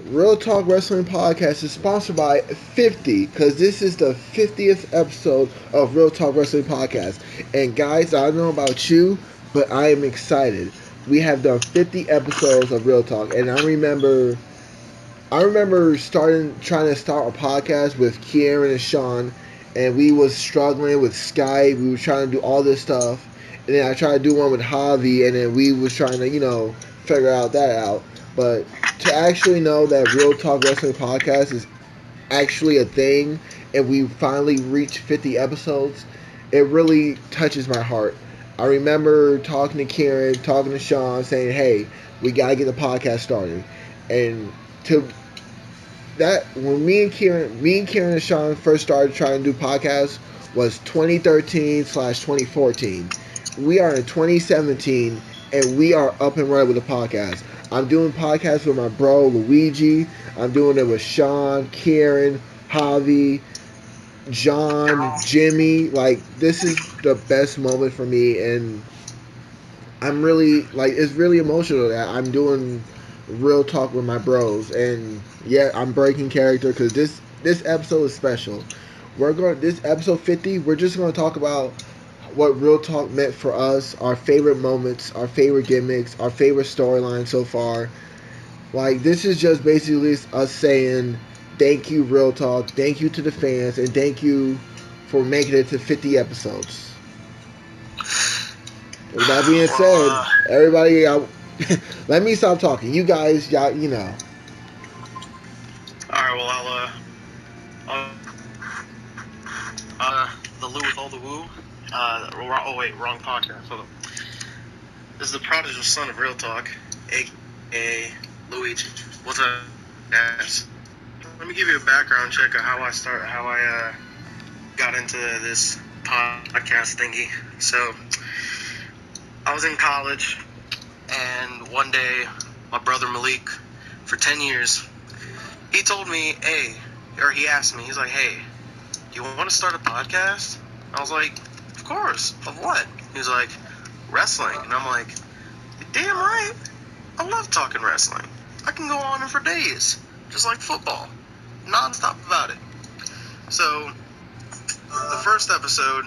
Real Talk Wrestling Podcast is sponsored by 50, because this is the 50th episode of Real Talk Wrestling Podcast. And guys, I don't know about you, but I am excited. We have done 50 episodes of Real Talk, and I remember trying to start a podcast with Kieran and Sean, and we was struggling with Skype. We were trying to do all this stuff, and then I tried to do one with Javi, and then we was trying to figure that out. But to actually know that Real Talk Wrestling Podcast is actually a thing, and we finally reached 50 episodes, it really touches my heart. I remember talking to Kieran, talking to Sean, saying, "Hey, we gotta get the podcast started," and to that when me and Kieran and Sean first started trying to do podcasts was 2013 slash 2014. We are in 2017 and we are up and running with the podcast. I'm doing podcasts with my bro Luigi. I'm doing it with Sean, Kieran, Javi, John, Jimmy. Like, this is the best moment for me, and I'm really like, it's really emotional that I'm doing real talk with my bros, and yeah, I'm breaking character because this episode is special. This episode 50. We're just going to talk about what real talk meant for us, our favorite moments, our favorite gimmicks, our favorite storyline so far. Like, this is just basically us saying thank you, real talk, thank you to the fans, and thank you for making it to 50 episodes. With that being said, everybody, let me stop talking. You guys, y'all. Alright, well, the Lou with all the woo. Oh, wait, wrong podcast. Hold on. This is the prodigal son of Real Talk, a.k.a. Luigi. What's up, guys? Let me give you a background check of how I got into this podcast thingy. So, I was in college, and one day, my brother Malik, for 10 years, he told me, he asked me, he's like, "Hey, do you want to start a podcast?" I was like, "Of course. Of what?" He's like, "Wrestling." And I'm like, "You're damn right. I love talking wrestling. I can go on for days, just like football, non-stop about it." So, the first episode,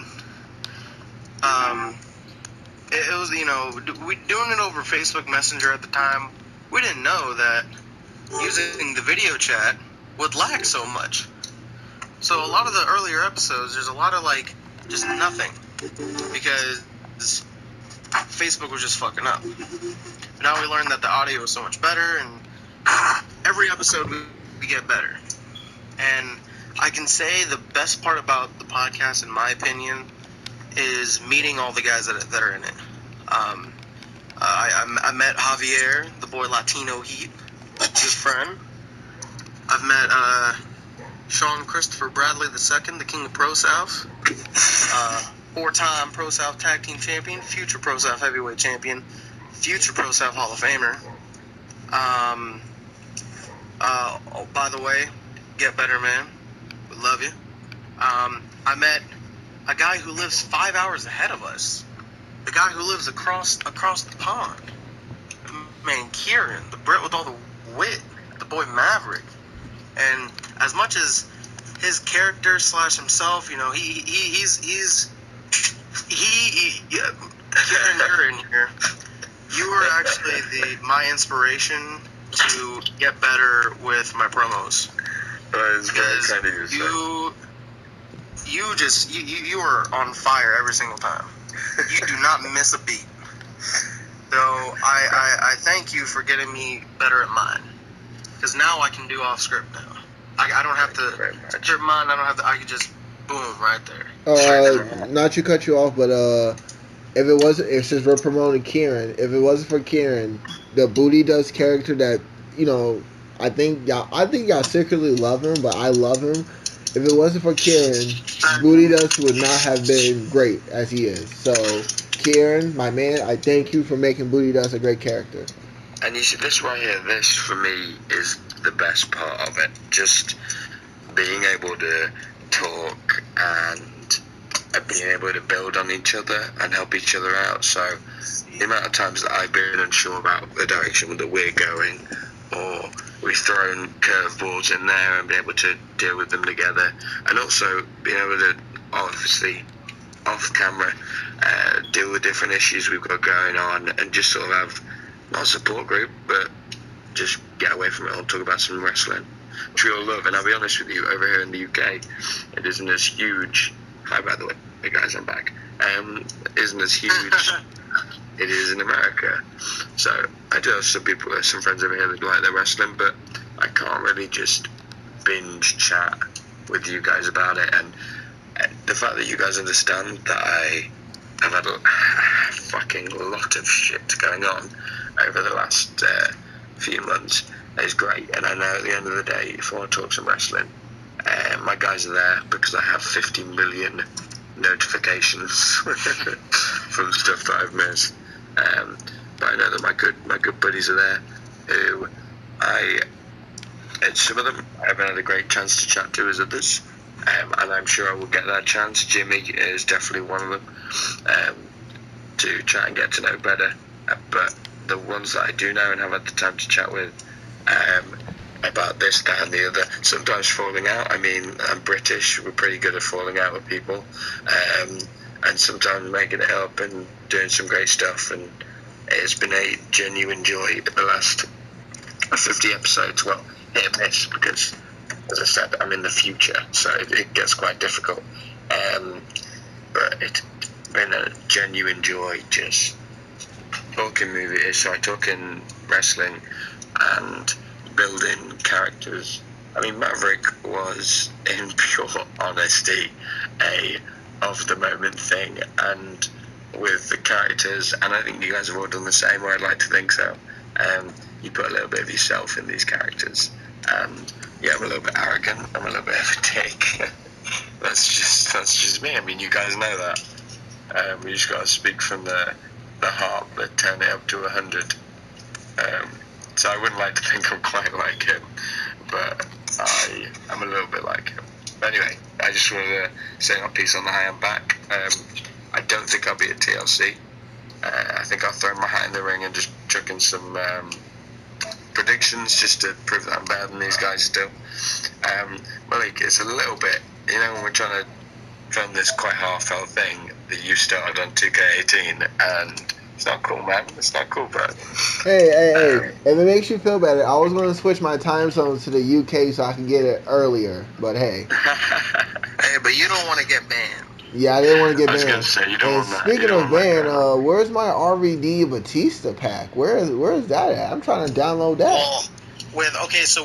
it was, we doing it over Facebook Messenger at the time. We didn't know that using the video chat would lag so much. So a lot of the earlier episodes, there's a lot of just nothing, because Facebook was just fucking up. But now we learned that the audio is so much better, and every episode we get better. And I can say the best part about the podcast, in my opinion, is meeting all the guys that are in it. I met Javier, the boy Latino Heat, a good friend. I've met Sean Christopher Bradley II, the King of Pro South, 4-time Pro South Tag Team Champion, future Pro South Heavyweight Champion, future Pro South Hall of Famer. Oh, by the way, get better, man. We love you. I met a guy who lives 5 hours ahead of us. The guy who lives across the pond. Man, Kieran, the Brit with all the wit, the boy Maverick. And as much as his character / himself, Kieran, you're in here. You were actually my inspiration to get better with my promos. Because you are on fire every single time. You do not miss a beat. So I thank you for getting me better at mine. Because now I can do off script now. I don't have to script mine. I can just boom right there. Not to cut you off, but since we're promoting Kieran, if it wasn't for Kieran, the Booty Dust character that I think y'all secretly love him, but I love him. If it wasn't for Kieran, Booty Dust would not have been great as he is. So, Kieran, my man, I thank you for making Booty Dust a great character. And you see, this right here, this for me is the best part of it. Just being able to talk and being able to build on each other and help each other out. So the amount of times that I've been unsure about the direction that we're going, or we've thrown curveballs in there and be able to deal with them together, and also being able to obviously off camera deal with different issues we've got going on, and just sort of have not a support group, but just get away from it all, talk about some wrestling, which we all love. And I'll be honest with you, over here in the UK, it isn't as huge. Hi, by the way, hey guys, I'm back. Isn't as huge. It is in America. So I do have some people, some friends over here that like their wrestling, but I can't really just binge chat with you guys about it. And the fact that you guys understand that I have had a fucking lot of shit going on over the last few months is great. And I know at the end of the day, if I want to talk some wrestling, my guys are there because I have 50 million notifications from stuff that I've missed. But I know that my good buddies are there, who some of them I haven't had a great chance to chat to as others, and I'm sure I will get that chance. Jimmy is definitely one of them, to chat and get to know better. But the ones that I do know and have had the time to chat with, about this, that and the other, sometimes falling out. I mean, I'm British, we're pretty good at falling out with people, and sometimes making it up and doing some great stuff, and it's been a genuine joy the last 50 episodes. Well, hit and miss, because as I said, I'm in the future, so it gets quite difficult, but it's been a genuine joy just talking movies, talking wrestling and building characters. I mean, Maverick was, in pure honesty, a of the moment thing, and with the characters, and I think you guys have all done the same, or I'd like to think so. You put a little bit of yourself in these characters, and yeah, I'm a little bit arrogant, I'm a little bit of a dick. that's just me. I mean, you guys know that. We just got to speak from the heart, but turn it up to 100. So I wouldn't like to think I'm quite like him, but I'm a little bit like him. But anyway, I just wanted to say my piece on the High and Back. I don't think I'll be at TLC. I think I'll throw my hat in the ring and just chuck in some predictions just to prove that I'm better than these guys still. Malik, it's a little bit, when we're trying to film this quite heartfelt thing that you started on 2K18, and it's not cool, man. It's not cool, bro. Hey. If it makes you feel better, I was going to switch my time zone to the UK so I can get it earlier. But hey. Hey, but you don't want to get banned. Yeah, I didn't want to get I was banned. going to say, you don't want that. Speaking of banned, where's my RVD Batista pack? Where is that at? I'm trying to download that. Well,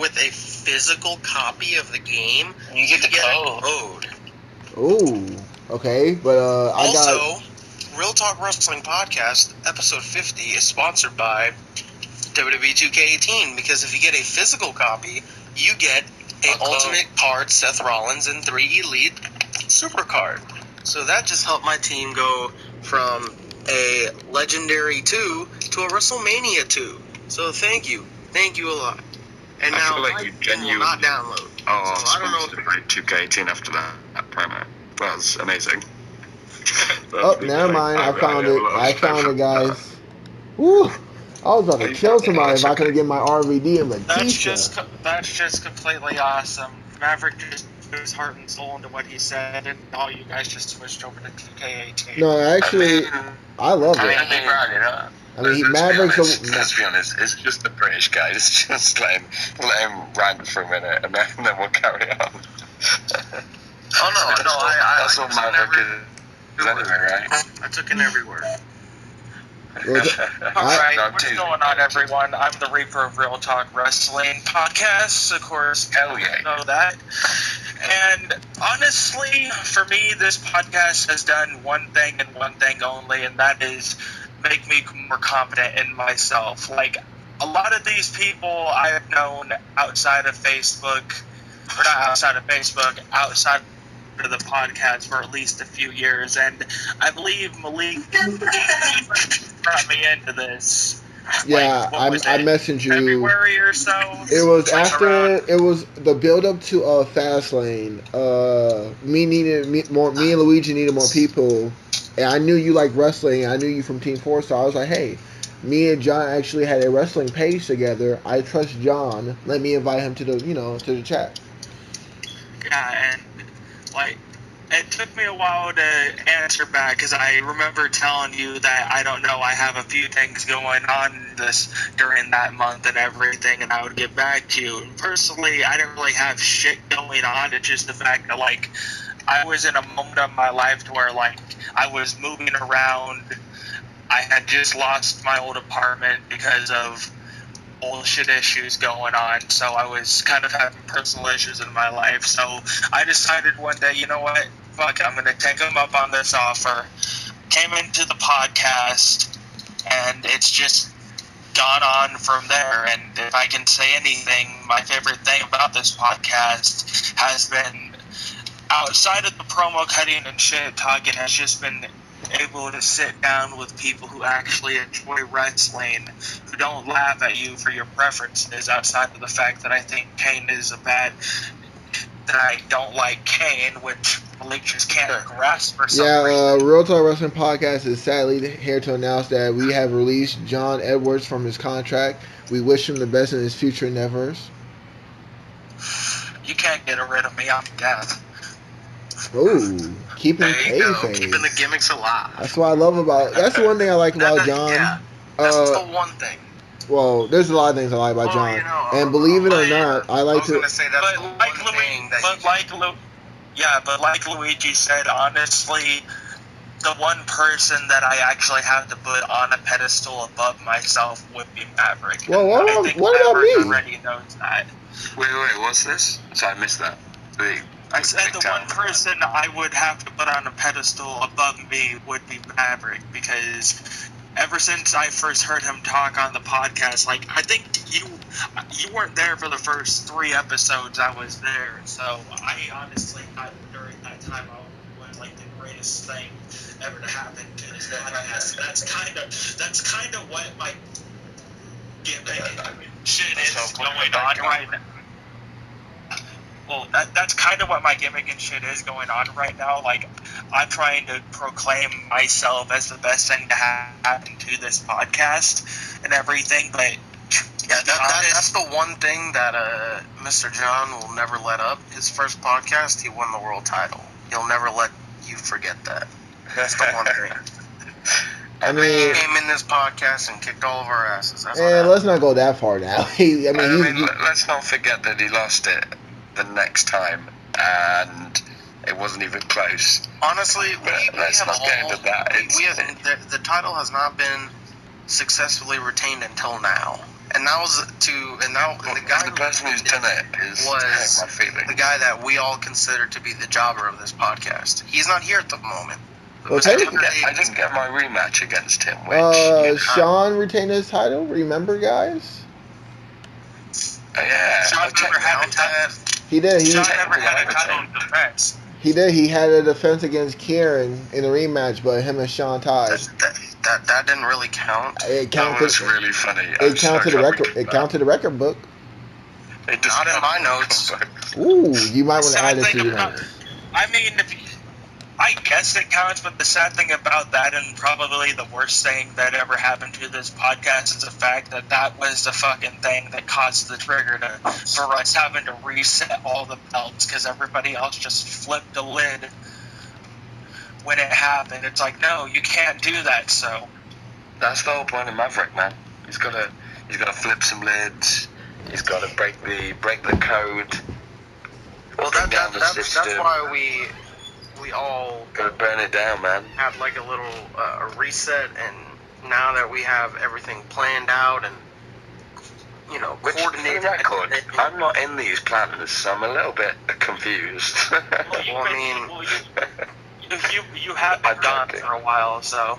with a physical copy of the game, you get the code. Ooh, okay. But also, Real Talk Wrestling Podcast, episode 50, is sponsored by WWE 2K18, because if you get a physical copy, you get a Ultimate Card Seth Rollins and 3 Elite Super Card. So that just helped my team go from a Legendary 2 to a WrestleMania 2. So thank you a lot. And now I feel like you genuinely will not download. Oh, so I don't know. To play 2K18 after that promo. That was amazing. Never mind. I found it, guys. Woo! I was about to kill somebody if I couldn't get my RVD and Batista. That's just completely awesome. Maverick just put his heart and soul into what he said, and all you guys just switched over to 2K18. No, actually, I love it. I mean, Maverick's. Let's be honest. It's just the British guy. It's just let him rant for a minute, and then we'll carry on. That's all Maverick is anyway, right? I took it everywhere. Alright, what's going on, everyone? I'm the Reaper of Real Talk Wrestling Podcast, of course. Hell yeah. You know that. And honestly, for me, this podcast has done one thing and one thing only, and that is make me more confident in myself. Like, a lot of these people I've known outside of Facebook, or not outside of Facebook, outside of the podcast for at least a few years, and I believe Malik brought me into this. Yeah, I messaged you. February or so. It was it was the build up to Fastlane. Me and Luigi needed more people, and I knew you like wrestling. I knew you from Team 4 Star. I was like, hey, Me and John actually had a wrestling page together. I trust John. Let me invite him to the to the chat. Yeah, and like it took me a while to answer back because I remember telling you that I don't know, I have a few things going on during that month and everything, and I would get back to you. And personally, I didn't really have shit going on. It's just the fact that like I was in a moment of my life to where like I was moving around. I had just lost my old apartment because of bullshit issues going on, so I was kind of having personal issues in my life. So I decided one day, you know what, fuck it, I'm gonna take them up on this offer. Came into the podcast, and it's just gone on from there. And if I can say anything, my favorite thing about this podcast has been, outside of the promo cutting and shit talking, has just been able to sit down with people who actually enjoy wrestling, who don't laugh at you for your preferences, outside of the fact that I think Kane is that I don't like Kane, which Malik just can't grasp for some reason. Real Talk Wrestling Podcast is sadly here to announce that we have released John Edwards from his contract. We wish him the best in his future endeavors. You can't get rid of me, I'm death. Ooh, keeping keeping the gimmicks alive. That's what I love about. That's the one thing I like about John. Yeah, that's the one thing. Well, there's a lot of things I like about John, and believe it or not, I like to. But like Luigi said, honestly, the one person that I actually have to put on a pedestal above myself would be Maverick. Well, what about me? Already knows that. Wait, what's this? So I missed that. I said the one person I would have to put on a pedestal above me would be Maverick, because ever since I first heard him talk on the podcast, like, I think you weren't there for the first 3 episodes I was there, so I honestly thought during that time I was like the greatest thing ever to happen to this podcast. That's kind of what my shit is going on right now. Well, that's kind of what my gimmick and shit is going on right now. Like, I'm trying to proclaim myself as the best thing to happen to this podcast and everything, but yeah, that's the one thing that Mr. John will never let up. His first podcast, he won the world title. He'll never let you forget that. That's the one thing. I mean, he came in this podcast and kicked all of our asses. And let's not go that far now. Let's not forget that he lost it the next time, and it wasn't even close. Honestly, let's not get into that. The title has not been successfully retained until now, and that was the person who's done it was the guy that we all consider to be the jobber of this podcast. He's not here at the moment. Well, I didn't get my rematch against him. Which Sean retained his title. Remember, guys? Yeah. Sean never had a title. He did. Sean never had a title defense. He did. He had a defense against Kieran in a rematch, but him and Sean tied. That didn't really count. It counted. That was really funny. It counted the record. It counted the record book. It does not in my notes. Ooh, you might want to add it to your notes. I mean, I guess it counts, but the sad thing about that, and probably the worst thing that ever happened to this podcast, is the fact that was the fucking thing that caused the trigger for us having to reset all the belts, because everybody else just flipped the lid when it happened. It's like, no, you can't do that. So that's the whole point of Maverick, man. He's got to flip some lids. He's got to break the code. Well, that's why we all gotta burn it down, man. Have like a little a reset, and now that we have everything planned out and coordinated. Record, I'm not in these plans, so I'm a little bit confused. You have been gone for a while, so.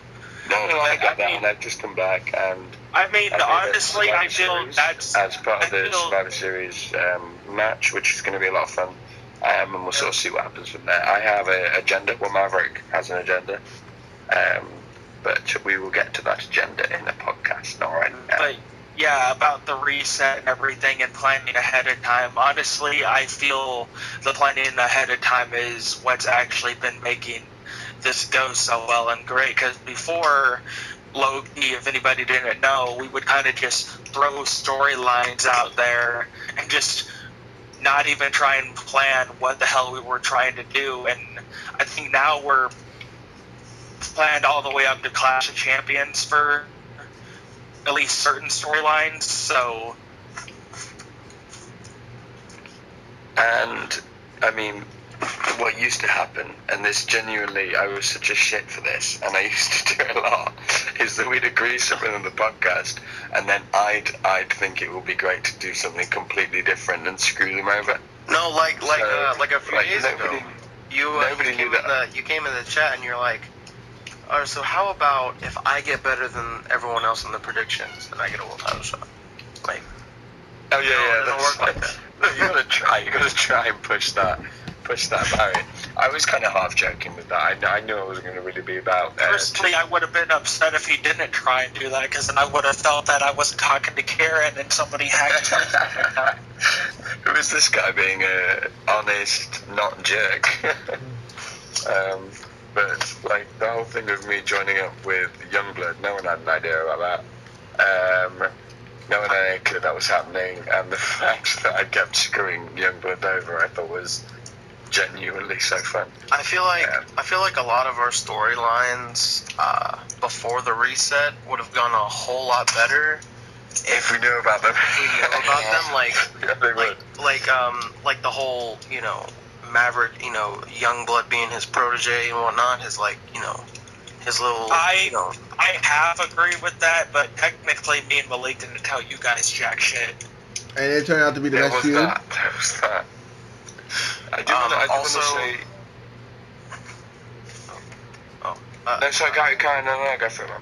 No, I got that, and I've just come back, and I mean, honestly, I feel that's as part of the Survivor Series match, which is going to be a lot of fun. And we'll sort of see what happens from there. I have an agenda. Well, Maverick has an agenda. But we will get to that agenda in a podcast, not right now. But, yeah, about the reset and everything and planning ahead of time. Honestly, I feel the planning ahead of time is what's actually been making this go so well and great. Because before, low-key, if anybody didn't know, we would kind of just throw storylines out there and just not even try and plan what the hell we were trying to do. And I think now we're planned all the way up to Clash of Champions for at least certain storylines. So, and I mean, what used to happen, and this genuinely, I was such a shit for this, and I used to do it a lot, is that we'd agree something on the podcast, and then I'd think it would be great to do something completely different and screw them over. No, like a few days ago, nobody knew that. You came in the chat and you're like, "Oh, so how about if I get better than everyone else in the predictions, then I get a world title shot?" Like, oh yeah, it doesn't work like that. You gotta try and push that barrier. I was kind of half joking with that. I knew it wasn't going to really be about. Personally, I would have been upset if he didn't try and do that, because then I would have felt that I wasn't talking to Karen and somebody hacked me. It was this guy being a honest, not jerk. But like the whole thing of me joining up with Youngblood, no one had an idea about that. No one had any clue that was happening, and the fact that I kept screwing Youngblood over, I thought was genuinely so fun. I feel like a lot of our storylines before the reset would have gone a whole lot better if we knew about them. If we knew about them, yeah, they would. like the whole, Maverick, Youngblood being his protege and whatnot, his his little. I have agreed with that, but technically, me and Malik didn't tell you guys jack shit. And it turned out to be the best feud. There was that. I do want to say. No, sorry, Karen, no, go for it, man.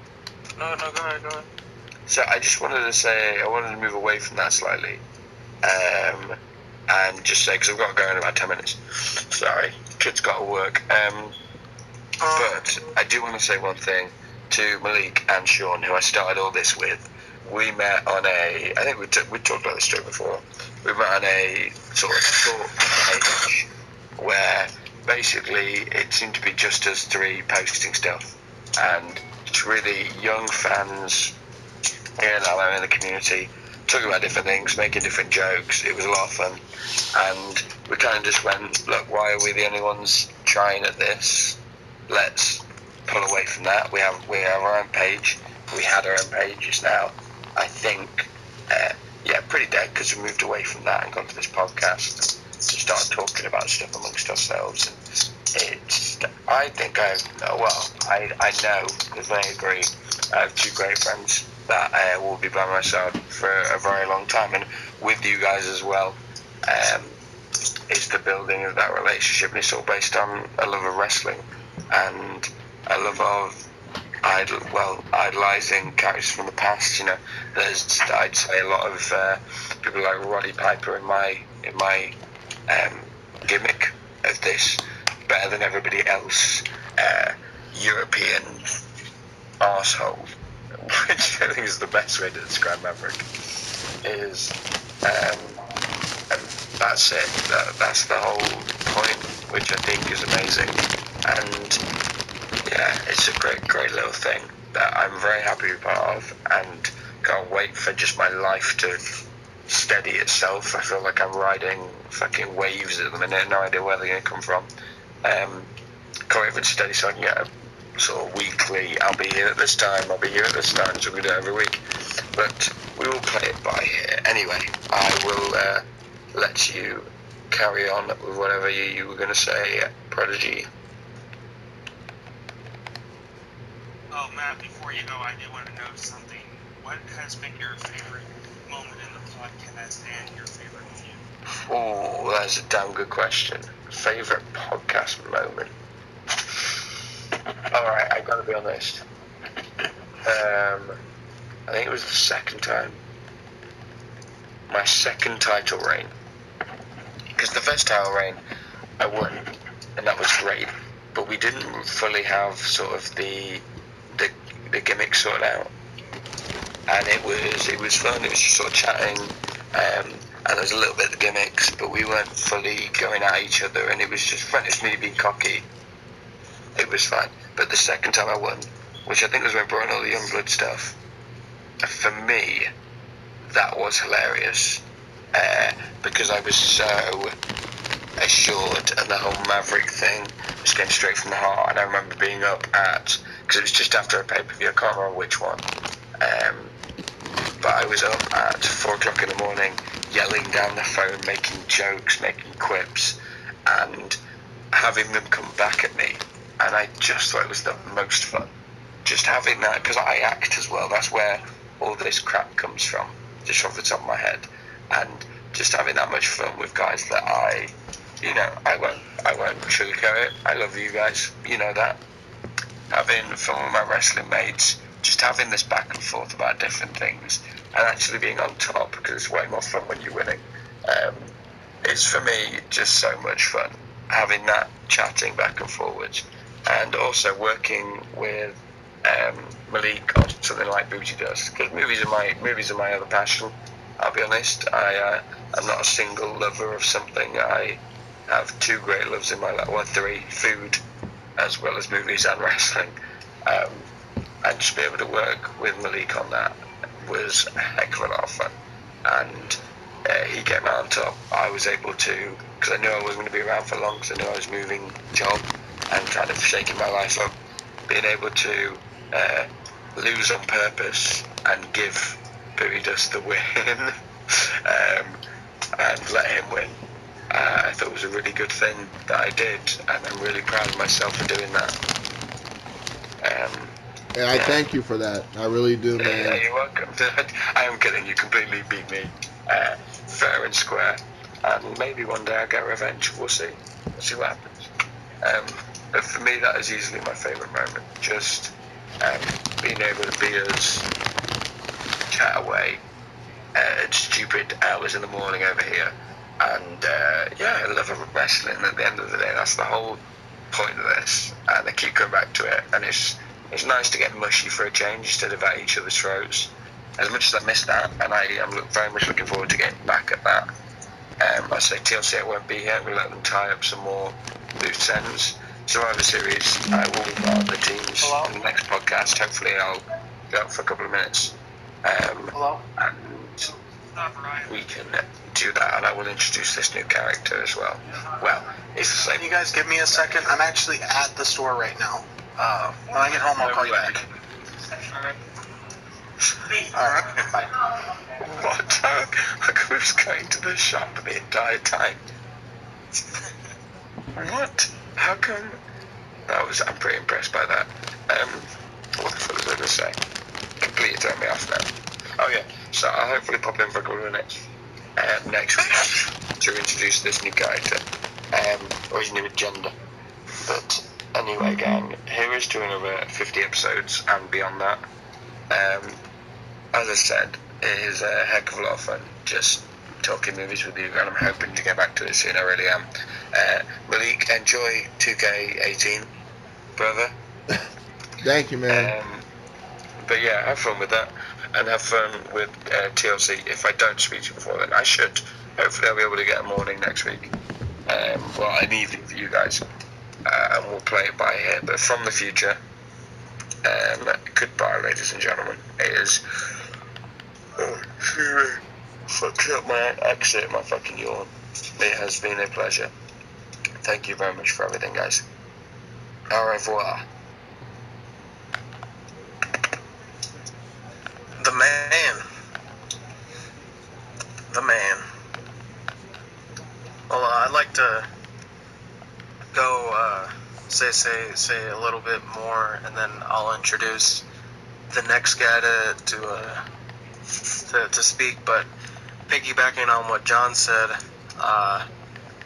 No, go ahead. So I just wanted to say, I wanted to move away from that slightly. And just say, because I've got to go in about 10 minutes. Sorry, kids got to work. But I do want to say one thing to Malik and Sean, who I started all this with. We met on I think we talked about this story before. We met on a sort of thought page where basically it seemed to be just us three posting stuff, and it's really young fans here in Alabama in the community talking about different things, making different jokes. It was a lot of fun, and we kind of just went, look, why are we the only ones trying at this? Let's pull away from that. We have our own page. We had our own pages now. I think, pretty dead, because we moved away from that and got to this podcast and started talking about stuff amongst ourselves. And I think I know, because they agree, I have two great friends that will be by my side for a very long time, and with you guys as well. It's the building of that relationship, and it's all based on a love of wrestling and a love of idolising characters from the past. There's, I'd say, a lot of people like Roddy Piper in my gimmick of this, better than everybody else, European arsehole, which I think is the best way to describe Maverick, is, and that's it. That's the whole point, which I think is amazing. And yeah, it's a great little thing that I'm very happy to be part of, and can't wait for just my life to steady itself. I feel like I'm riding fucking waves at the minute, no idea where they're going to come from. Can't wait for it to steady so I can get a sort of weekly, I'll be here at this time, so we do it every week. But we will play it by ear. Anyway, I will let you carry on with whatever you were going to say, Prodigy. Oh, Matt, before you go, I do want to know something. What has been your favorite moment in the podcast and your favorite feud? Oh, that's a damn good question. Favorite podcast moment? Alright, I gotta be honest. I think it was the second time. My second title reign. Because the first title reign, I won, and that was great. But we didn't fully have sort of the gimmick sorted out, and it was fun. It was just sort of chatting, and there was a little bit of the gimmicks, but we weren't fully going at each other, and it was just fun. It's me being cocky. It was fine. But the second time I won which I think was when we brought in all the Youngblood stuff. For me, that was hilarious because I was so assured, and the whole Maverick thing just came straight from the heart. And I remember being up at, because it was just after a pay-per-view, I can't remember which one, but I was up at 4 o'clock in the morning yelling down the phone, making jokes, making quips, and having them come back at me. And I just thought it was the most fun. Just having that, because I act as well, that's where all this crap comes from, just off the top of my head. And just having that much fun with guys that I won't sugarcoat it. I love you guys, you know that. Having fun with my wrestling mates, just having this back and forth about different things, and actually being on top, because it's way more fun when you're winning. It's, for me, just so much fun. Having that chatting back and forwards, and also working with Malik on something like Booty does, because movies are my other passion. I'll be honest. I'm not a single lover of something. I have 2 great loves in my life, well, 3: food, as well as movies and wrestling. And just be able to work with Malik on that was a heck of a lot of fun. And he came out on top. I was able to, because I knew I wasn't going to be around for long, because I knew I was moving job and kind of shaking my life up. Being able to lose on purpose and give Booty Dust the win and let him win, I thought it was a really good thing that I did, and I'm really proud of myself for doing that. And I thank you for that. I really do, man. Yeah, you're welcome. I am kidding. You completely beat me, fair and square. And maybe one day I'll get revenge. We'll see. We'll see what happens. But for me, that is easily my favourite moment. Just being able to be us, chat away at stupid hours in the morning over here. And I love wrestling. At the end of the day, that's the whole point of this. And I keep going back to it. And it's nice to get mushy for a change instead of at each other's throats. As much as I miss that, and I am very much looking forward to getting back at that. I say TLC, I won't be here. We'll let them tie up some more loose ends. Survivor Series, I will be part of the teams in the next podcast. Hopefully I'll go up for a couple of minutes. And we can do that, and I will introduce this new character as well. Well, it's the same. Can you guys give me a second? I'm actually at the store right now. When I get home, I'll call you back. Alright, bye. What? I was going to the shop the entire time. What? How come? I'm pretty impressed by that. What the fuck was I going to say? Completely thrown me off now. Oh yeah, so I'll hopefully pop in for a couple of minutes next week to introduce this new character, or his new agenda. But anyway, gang, here is to another 50 episodes and beyond that. As I said, it is a heck of a lot of fun just talking movies with you, and I'm hoping to get back to it soon. I really am. Malik, enjoy 2K18, brother. Thank you, man. But yeah, have fun with that, and have fun with TLC. If I don't speak to you before then, I should. Hopefully I'll be able to get a morning next week. Well, I need it for you guys, and we'll play it by ear. But from the future, goodbye, ladies and gentlemen. It is... fucked up my exit, my fucking yawn. It has been a pleasure. Thank you very much for everything, guys. Au revoir. The man. Well, I'd like to go say a little bit more, and then I'll introduce the next guy to speak. But piggybacking on what John said,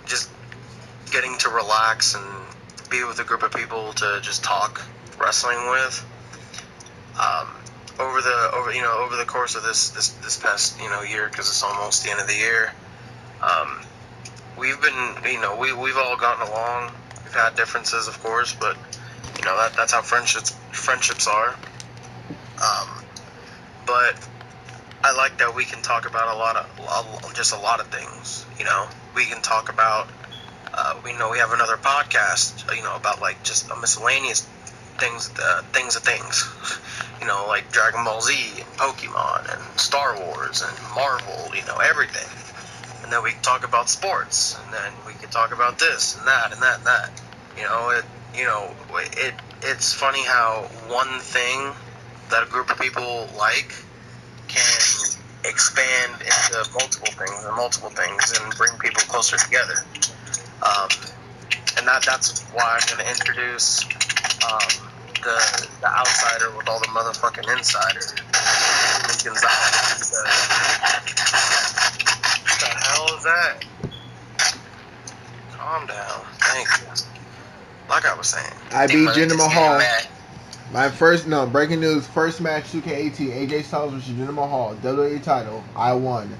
just getting to relax and be with a group of people to just talk wrestling with. Over the course of this past year, because it's almost the end of the year, we've been we've all gotten along. We've had differences, of course, but that's how friendships are. But I like that we can talk about a lot of things. We can talk about we have another podcast about like just a miscellaneous things. You know, like Dragon Ball Z and Pokemon and Star Wars and Marvel. You know, everything. And then we can talk about sports, and then we can talk about this and that and that and that. It's funny how one thing that a group of people like can expand into multiple things and bring people closer together. And that's why I'm going to introduce the outsider with all the motherfucking insiders. Gonzalez. What the hell is that? Calm down. Thank you. Like I was saying. I beat Jinder Mahal. Man. Breaking news, first match 2K18, AJ Styles versus Jinder Mahal, WWE title. I won.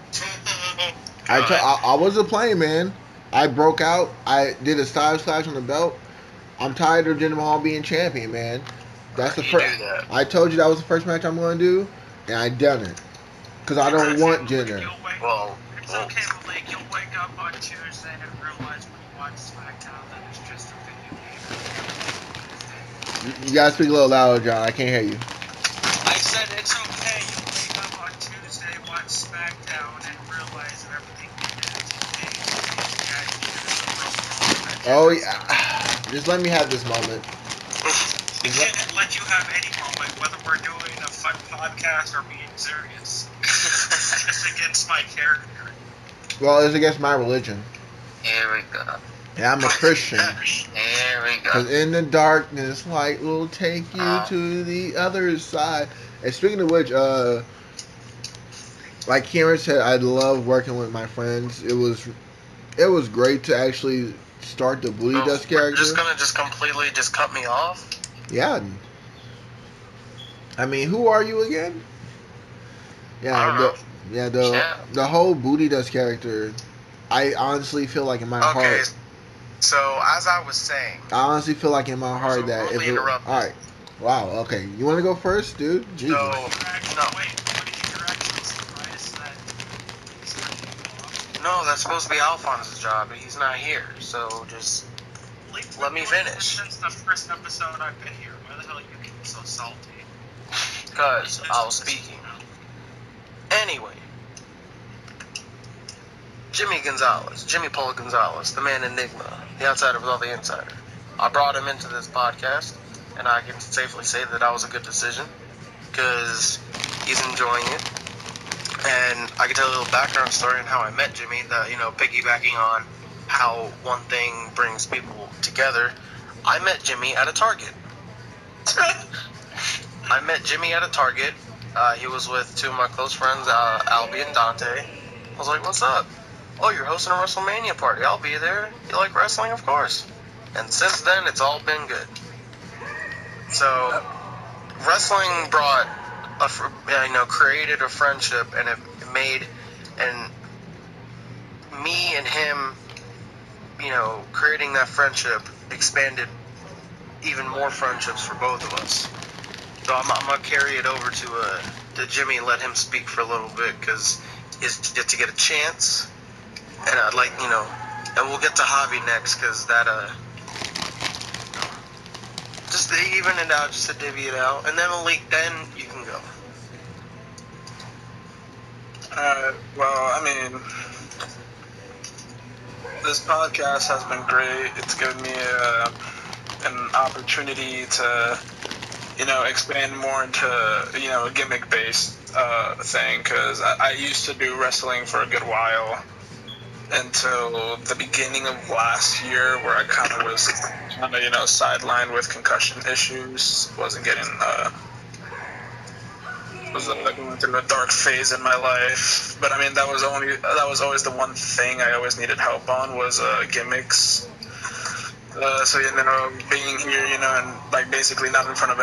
I wasn't playing, man. I broke out. I did a Styles Clash on the belt. I'm tired of Jinder Mahal being champion, man. That's the first. I told you that was the first match I'm going to do, and I done it. Because I don't want Jinder. It's okay, Malik. You'll wake up on Tuesday and realize when you watch SmackDown that it's just a video game. You gotta speak a little louder, John. I can't hear you. I said it's okay. You'll wake up on Tuesday, watch SmackDown, and realize that everything you did is Oh, yeah. Just let me have this moment. We can't let you have any moment, whether we're doing a fun podcast or being serious. It's against my character. Well, it's against my religion. Here we go. Yeah, I'm a Christian. Here we go. Because in the darkness, light will take you to the other side. And speaking of which, like Cameron said, I love working with my friends. It was great to actually start the Booty Dust character. You're just gonna completely cut me off? Yeah. I mean, who are you again? Yeah, the whole Booty Dust character, I honestly feel like in my heart. So as I was saying, I honestly feel like in my heart that if it, all right, wow, okay, you want to go first, dude? Jesus. No, that's supposed to be Alphonse's job, but he's not here. So just let me finish. Since the first episode I've been here, why the hell are you getting so salty? Because I was speaking. Anyway, Jimmy Paul Gonzalez, the man enigma, the outsider with all the insider. I brought him into this podcast, and I can safely say that that was a good decision, because he's enjoying it. And I can tell a little background story on how I met Jimmy, that, piggybacking on how one thing brings people together. I met Jimmy at a Target. He was with two of my close friends, Albie and Dante. I was like, what's up? Oh, you're hosting a WrestleMania party. I'll be there. You like wrestling? Of course. And since then, it's all been good. So, wrestling brought created a friendship, and it made, and me and him, creating that friendship expanded even more friendships for both of us. So I'm gonna carry it over to Jimmy and let him speak for a little bit, because he's yet to get a chance. And I'd like, and we'll get to Javi next, because that, just to even it out, just to divvy it out. And then Malik, then you can go. This podcast has been great. It's given me an opportunity to, expand more into, a gimmick-based thing, because I used to do wrestling for a good while until the beginning of last year, where I kind of was sidelined with concussion issues. Wasn't getting was going through a dark phase in my life. But that was always the one thing I always needed help on, was gimmicks. So being here, and basically not in front of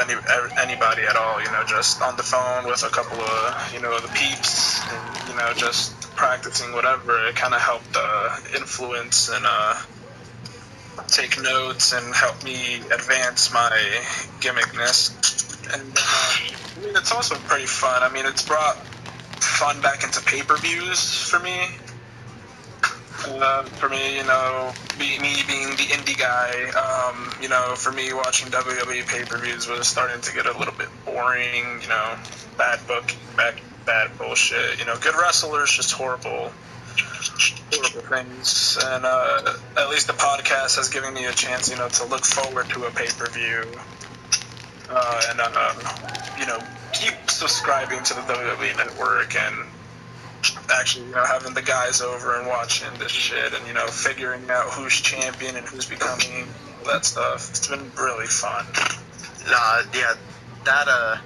anybody at all, just on the phone with a couple of the peeps, and just practicing whatever, it kind of helped influence and take notes and help me advance my gimmickness. And it's also pretty fun. It's brought fun back into pay-per-views for me. For me, me being the indie guy, for me watching WWE pay-per-views was starting to get a little bit boring. Bad booking, bad bullshit. Good wrestlers, just horrible things. And at least the podcast has given me a chance, to look forward to a pay-per-view. Keep subscribing to the WWE Network and actually, having the guys over and watching this shit and, figuring out who's champion and who's becoming, all that stuff. It's been really fun. Yeah, that,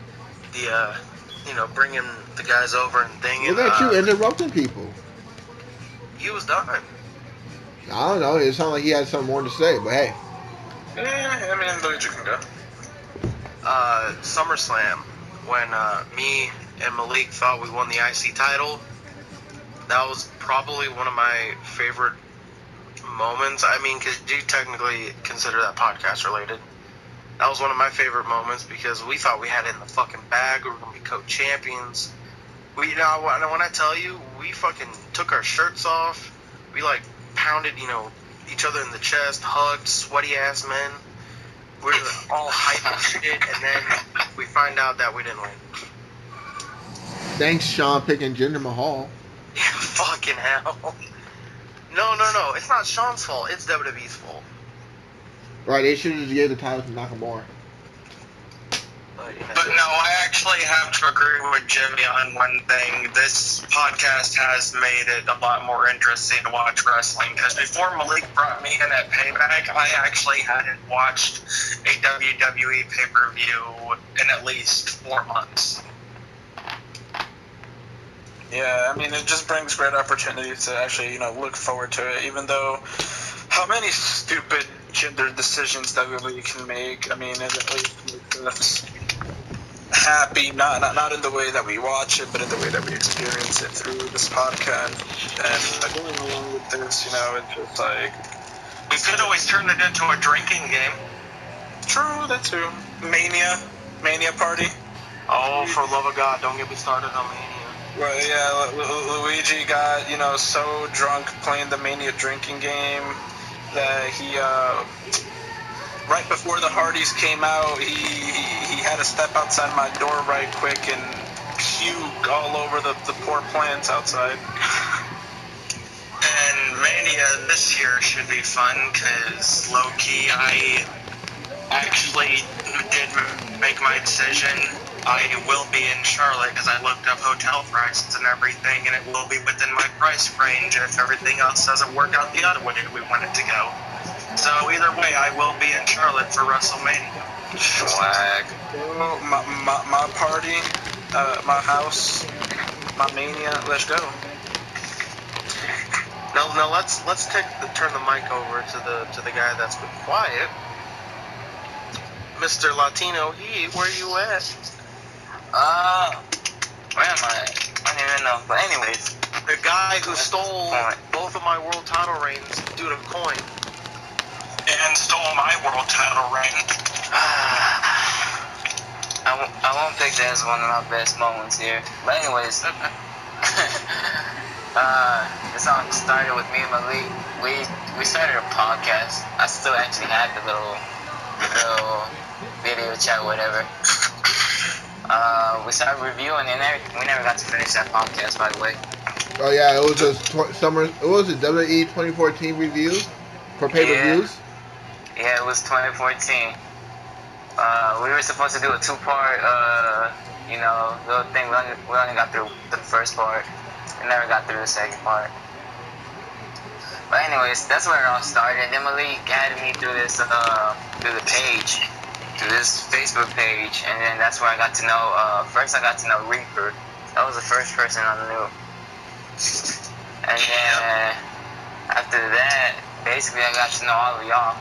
bringing the guys over and thing. Look at you interrupting people. He was done. I don't know. It sounded like he had something more to say, but hey. Yeah, I mean, Luigi can go. SummerSlam, when me and Malik thought we won the IC title, that was probably one of my favorite moments. I mean, because you technically consider that podcast related. That was one of my favorite moments because we thought we had it in the fucking bag. We were going to be co-champions. When I tell you, we fucking took our shirts off. We, pounded, each other in the chest, hugged, sweaty-ass men. We were all hyped and shit, and then we find out that we didn't win. Thanks, Sean, picking Jinder Mahal. Yeah, fucking hell. No. It's not Sean's fault. It's WWE's fault. Right, they should have just gave the title to Nakamura. But no, I actually have to agree with Jimmy on one thing. This podcast has made it a lot more interesting to watch wrestling, because before Malik brought me in at Payback, I actually hadn't watched a WWE pay-per-view in at least 4 months. Yeah, I mean, it just brings great opportunity to actually, look forward to it, even though how many stupid gender decisions WWE can make. I mean, it at least makes us happy, not in the way that we watch it, but in the way that we experience it through this podcast. And going along with this, it's just like... We could always turn it into a drinking game. True, that too. Mania party. Oh, for love of God, don't get me started on Mania. Well, yeah, Luigi got, so drunk playing the Mania drinking game that he, right before the Hardys came out, he had to step outside my door right quick and puke all over the poor plants outside. And Mania this year should be fun, because low-key I actually did make my decision. I will be in Charlotte because I looked up hotel prices and everything, and it will be within my price range if everything else doesn't work out the other way we want it to go. So either way, I will be in Charlotte for WrestleMania. Swag. My party, my house, my Mania, let's go. Now let's turn the mic over to the guy that's been quiet, Mr. Latino Heat. Where you at? Where am I? I don't even know. But anyways, The guy who stole both of my world title reigns due to coin. And stole my world title reign. I won't pick that as one of my best moments here. But anyways, the song started with me and Malik. We started a podcast. I still actually had the little video chat, whatever. We started reviewing, and we never got to finish that podcast, by the way. Oh yeah, it was a WWE 2014 review for pay-per-views. Yeah, it was 2014. We were supposed to do a two-part, little thing. We only got through the first part. We never got through the second part. But anyways, that's where it all started. Then Malik added me through this, through the page, through this Facebook page, and then that's where I got to know. First, I got to know Reaper. That was the first person I knew. And then after that, basically, I got to know all of y'all.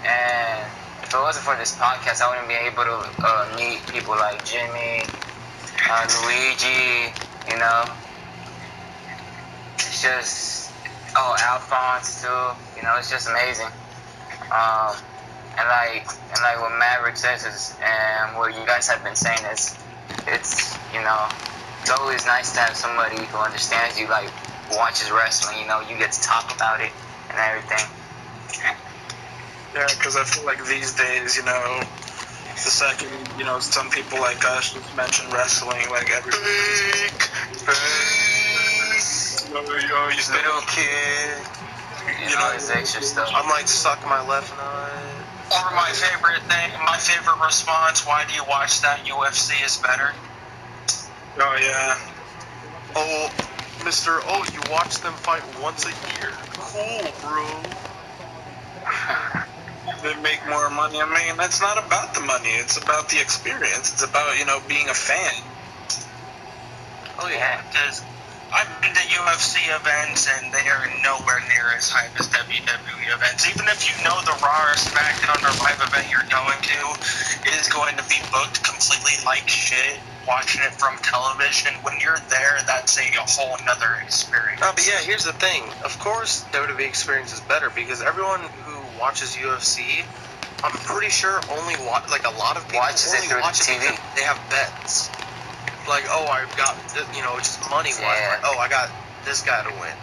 And if it wasn't for this podcast, I wouldn't be able to meet people like Jimmy, Luigi, It's just, Alphonse too. It's just amazing. And like what Maverick says is, and what you guys have been saying is, it's always nice to have somebody who understands you, like watches wrestling, you know, you get to talk about it and everything. Yeah, because I feel like these days, you know, the second, you know, some people like us just mention wrestling, like everybody. You still, Little kid. You know, this extra stuff. I might suck my left nut. Or my favorite response, why do you watch that? UFC is better. oh yeah. Oh, Mr. Oh, you watch them fight once a year. Cool, bro. They make more money. I mean, it's not about the money. It's about the experience. It's about, you know, being a fan. Oh Yeah. Because I've been to UFC events and they are nowhere near as hype as WWE events. Even if you know the Raw or SmackDown or live event you're going to is going to be booked completely like shit, watching it from television, when you're there, that's a whole nother experience. No, but yeah, here's the thing. Of course, WWE experience is better because everyone who watches UFC, I'm pretty sure only like a lot of people Watches it only through watch the it TV. because they have bets. Like, oh, I've got, you know, just money wise. Yeah. Like, oh, I got this guy to win.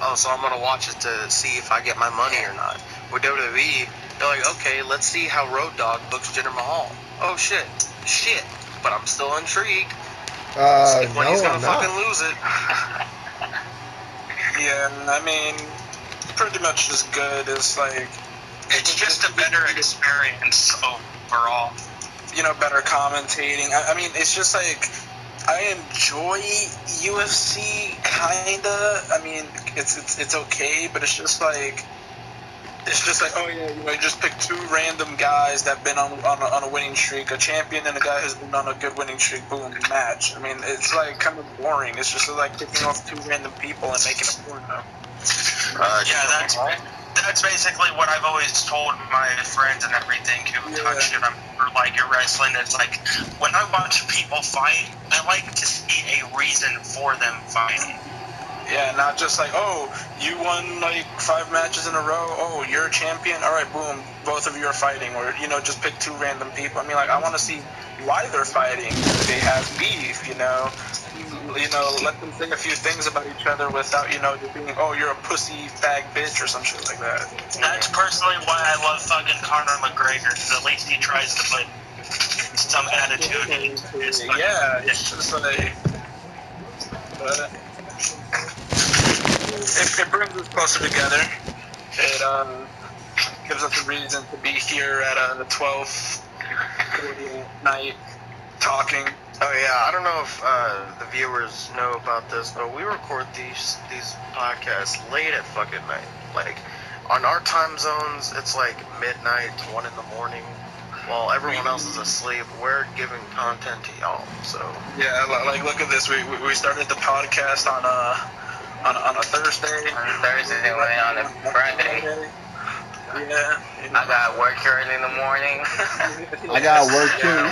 Oh, so I'm gonna watch it to see if I get my money or not. With WWE, they're like, okay, let's see how Road Dogg books Jinder Mahal. Oh shit, but I'm still intrigued. When he's gonna I'm fucking not. lose it. Yeah, I mean, pretty much as good as, like, It's just a better experience overall. you know, better commentating. I mean, it's just like, I enjoy UFC, kinda. I mean, it's okay, but it's just like, oh yeah, you know, you just pick two random guys that've been on a winning streak, a champion and a guy who's been on a good winning streak, boom, match. I mean, it's like kind of boring. It's just like picking off two random people and making a porno. Yeah, that's basically what I've always told my friends and everything who talk shit on like your wrestling. It's like, when I watch people fight, I like to see a reason for them fighting. Yeah, not just like, oh, you won like 5 matches in a row. Oh, you're a champion. All right, boom, both of you are fighting. Or, you know, just pick two random people. I mean, like, I want to see why they're fighting. Do they have beef? You know, let them say a few things about each other without, you know, just being, oh, you're a pussy fag bitch or some shit like that. That's personally why I love fucking Conor McGregor, because at least he tries to put some attitude into his fucking Yeah, it's just like, it brings us closer together. It gives us a reason to be here at 12:40 at night talking. Oh yeah, I don't know if the viewers know about this, but we record these podcasts late at fucking night. Like, on our time zones, it's like midnight to 1 in the morning, while everyone else is asleep. We're giving content to y'all, so. Yeah, like look at this. We started the podcast on a Thursday. On a Thursday, we went on a Friday. Yeah. I got work early in the morning. I got work too.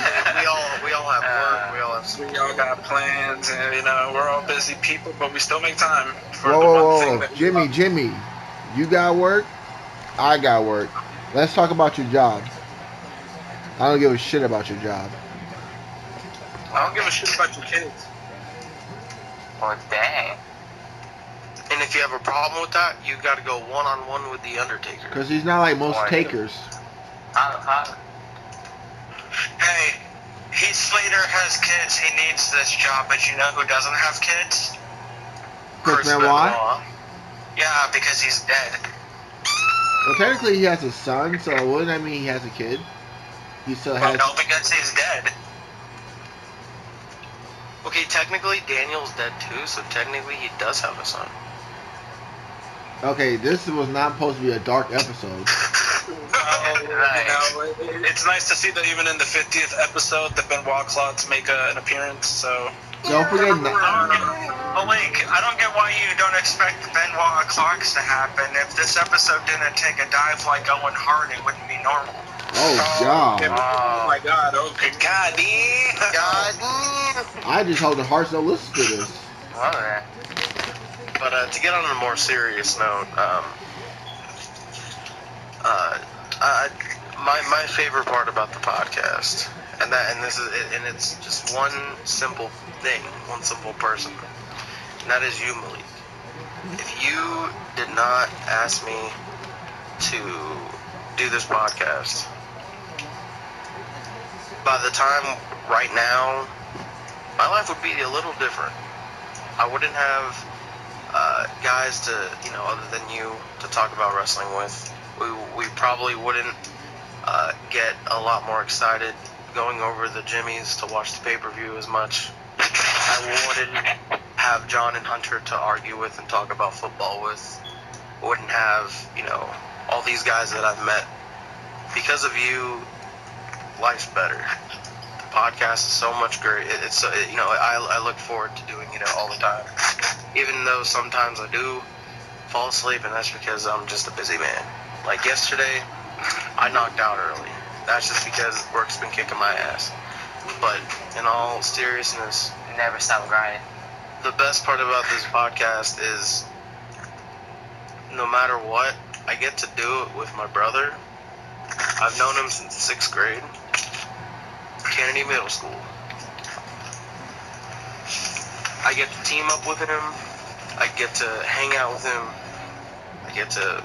We all have work. We all have school. We all got plans, and you know we're all busy people, but we still make time for Whoa, the one whoa, thing whoa. that we love. Jimmy, you got work? I got work. Let's talk about your job. I don't give a shit about your job. I don't give a shit about your kids. Oh, dang. And if you have a problem with that, you got to go one-on-one with the Undertaker. Because he's not like most takers. Hey, Heath Slater has kids, he needs this job, but you know who doesn't have kids? Chris Benoit? Yeah, because he's dead. Well, technically he has a son, so wouldn't that mean he has a kid? He still Well, has... no, because he's dead. Okay, technically Daniel's dead too, so technically he does have a son. Okay, this was not supposed to be a dark episode. It's nice to see that even in the 50th episode, the Benoit clots make an appearance. So Don't forget... I don't get why you don't expect the Benoit clocks to happen. If this episode didn't take a dive like Owen Hart, it wouldn't be normal. Oh, God. Oh my God. Okay. God. I just hope the Hearts don't listen to this. Alright. But to get on a more serious note, my favorite part about the podcast, and it's just one simple thing, one simple person, and that is you, Malik. if you did not ask me to do this podcast, by the time right now, my life would be a little different. I wouldn't have guys to, other than you, to talk about wrestling with. We probably wouldn't get a lot more excited going over the Jimmys to watch the pay-per-view as much. I wouldn't have John and Hunter to argue with and talk about football with. Wouldn't have, all these guys that I've met. Because of you, life's better. The podcast is so much great. It's I look forward to doing it all the time. Even though sometimes I do fall asleep, and that's because I'm just a busy man. Like yesterday, I knocked out early. That's just because work's been kicking my ass. But in all seriousness, Never stop grinding. the best part about this podcast is no matter what, I get to do it with my brother. I've known him since 6th grade, Kennedy Middle School. I get to team up with him. I get to hang out with him. I get to,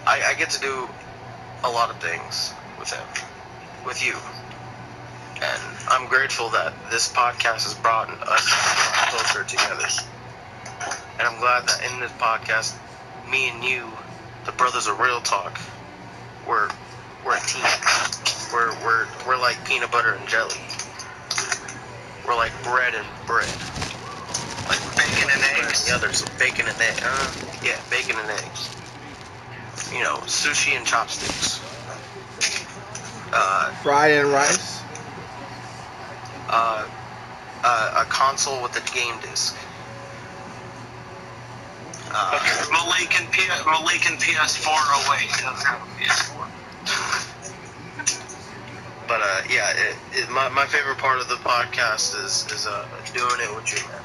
I get to do a lot of things with him, with you. And I'm grateful that this podcast has brought us closer together. And I'm glad that in this podcast, me and you, the brothers of Real Talk, we're a team. We're like peanut butter and jelly. We're like bread and bread. Like bacon and eggs. The others, bacon and eggs. Yeah, bacon and eggs. Sushi and chopsticks. Fried and rice. A console with a game disc. Malik and PS4 away. Doesn't have a PS4. But my favorite part of the podcast is doing it with you, man.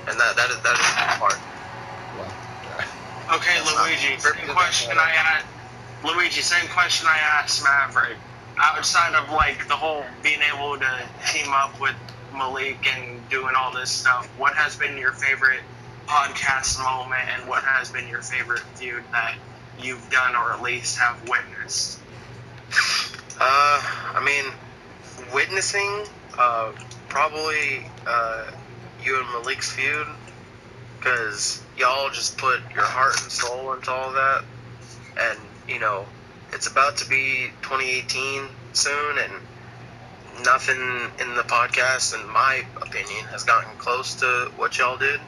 And that is the part. Okay, Luigi. Same question I asked Maverick. Outside of like the whole being able to team up with Malik and doing all this stuff, what has been your favorite podcast moment, and what has been your favorite feud that you've done or at least have witnessed? Witnessing, probably you and Malik's feud, because y'all just put your heart and soul into all that, and it's about to be 2018 soon, and nothing in the podcast, in my opinion, has gotten close to what y'all did.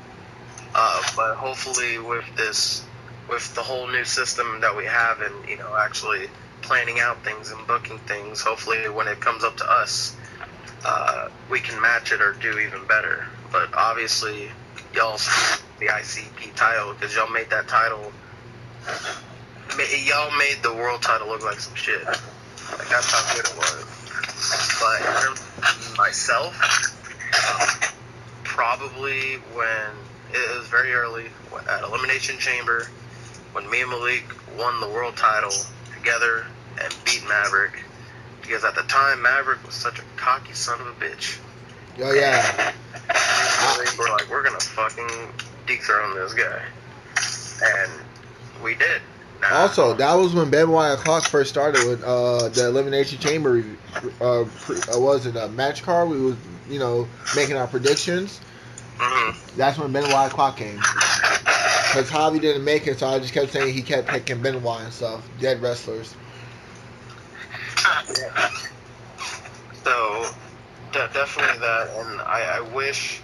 But hopefully with the whole new system that we have, and actually planning out things and booking things, hopefully when it comes up to us, we can match it or do even better. But obviously, y'all the ICP title, because y'all made that title. Y'all made the world title look like some shit. Like, that's how good it was. But in terms of myself, probably when it was very early at Elimination Chamber, when me and Malik won the world title together and beat Maverick, because at the time Maverick was such a cocky son of a bitch. Oh yeah. And we're like, we're gonna fucking dethrone this guy, and we did. Also, that was when Benoit Clock first started with the Elimination Chamber. Was it a match card? We was making our predictions. Mm-hmm. That's when Benoit Clock came. Because Javi didn't make it, so I just kept saying he kept picking Benoit and stuff. Dead wrestlers. So, definitely that, and I wish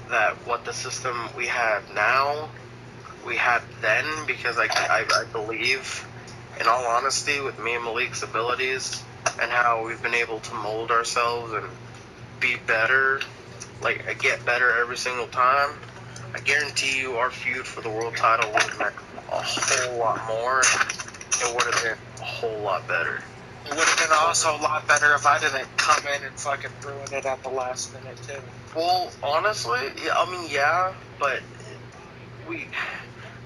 that what the system we have now, we had then, because I believe, in all honesty, with me and Malik's abilities, and how we've been able to mold ourselves and be better, like, get better every single time, I guarantee you our feud for the world title would have meant a whole lot more. It would have been a whole lot better. It would have been also a lot better if I didn't come in and fucking ruin it at the last minute, too. Well, honestly, yeah, but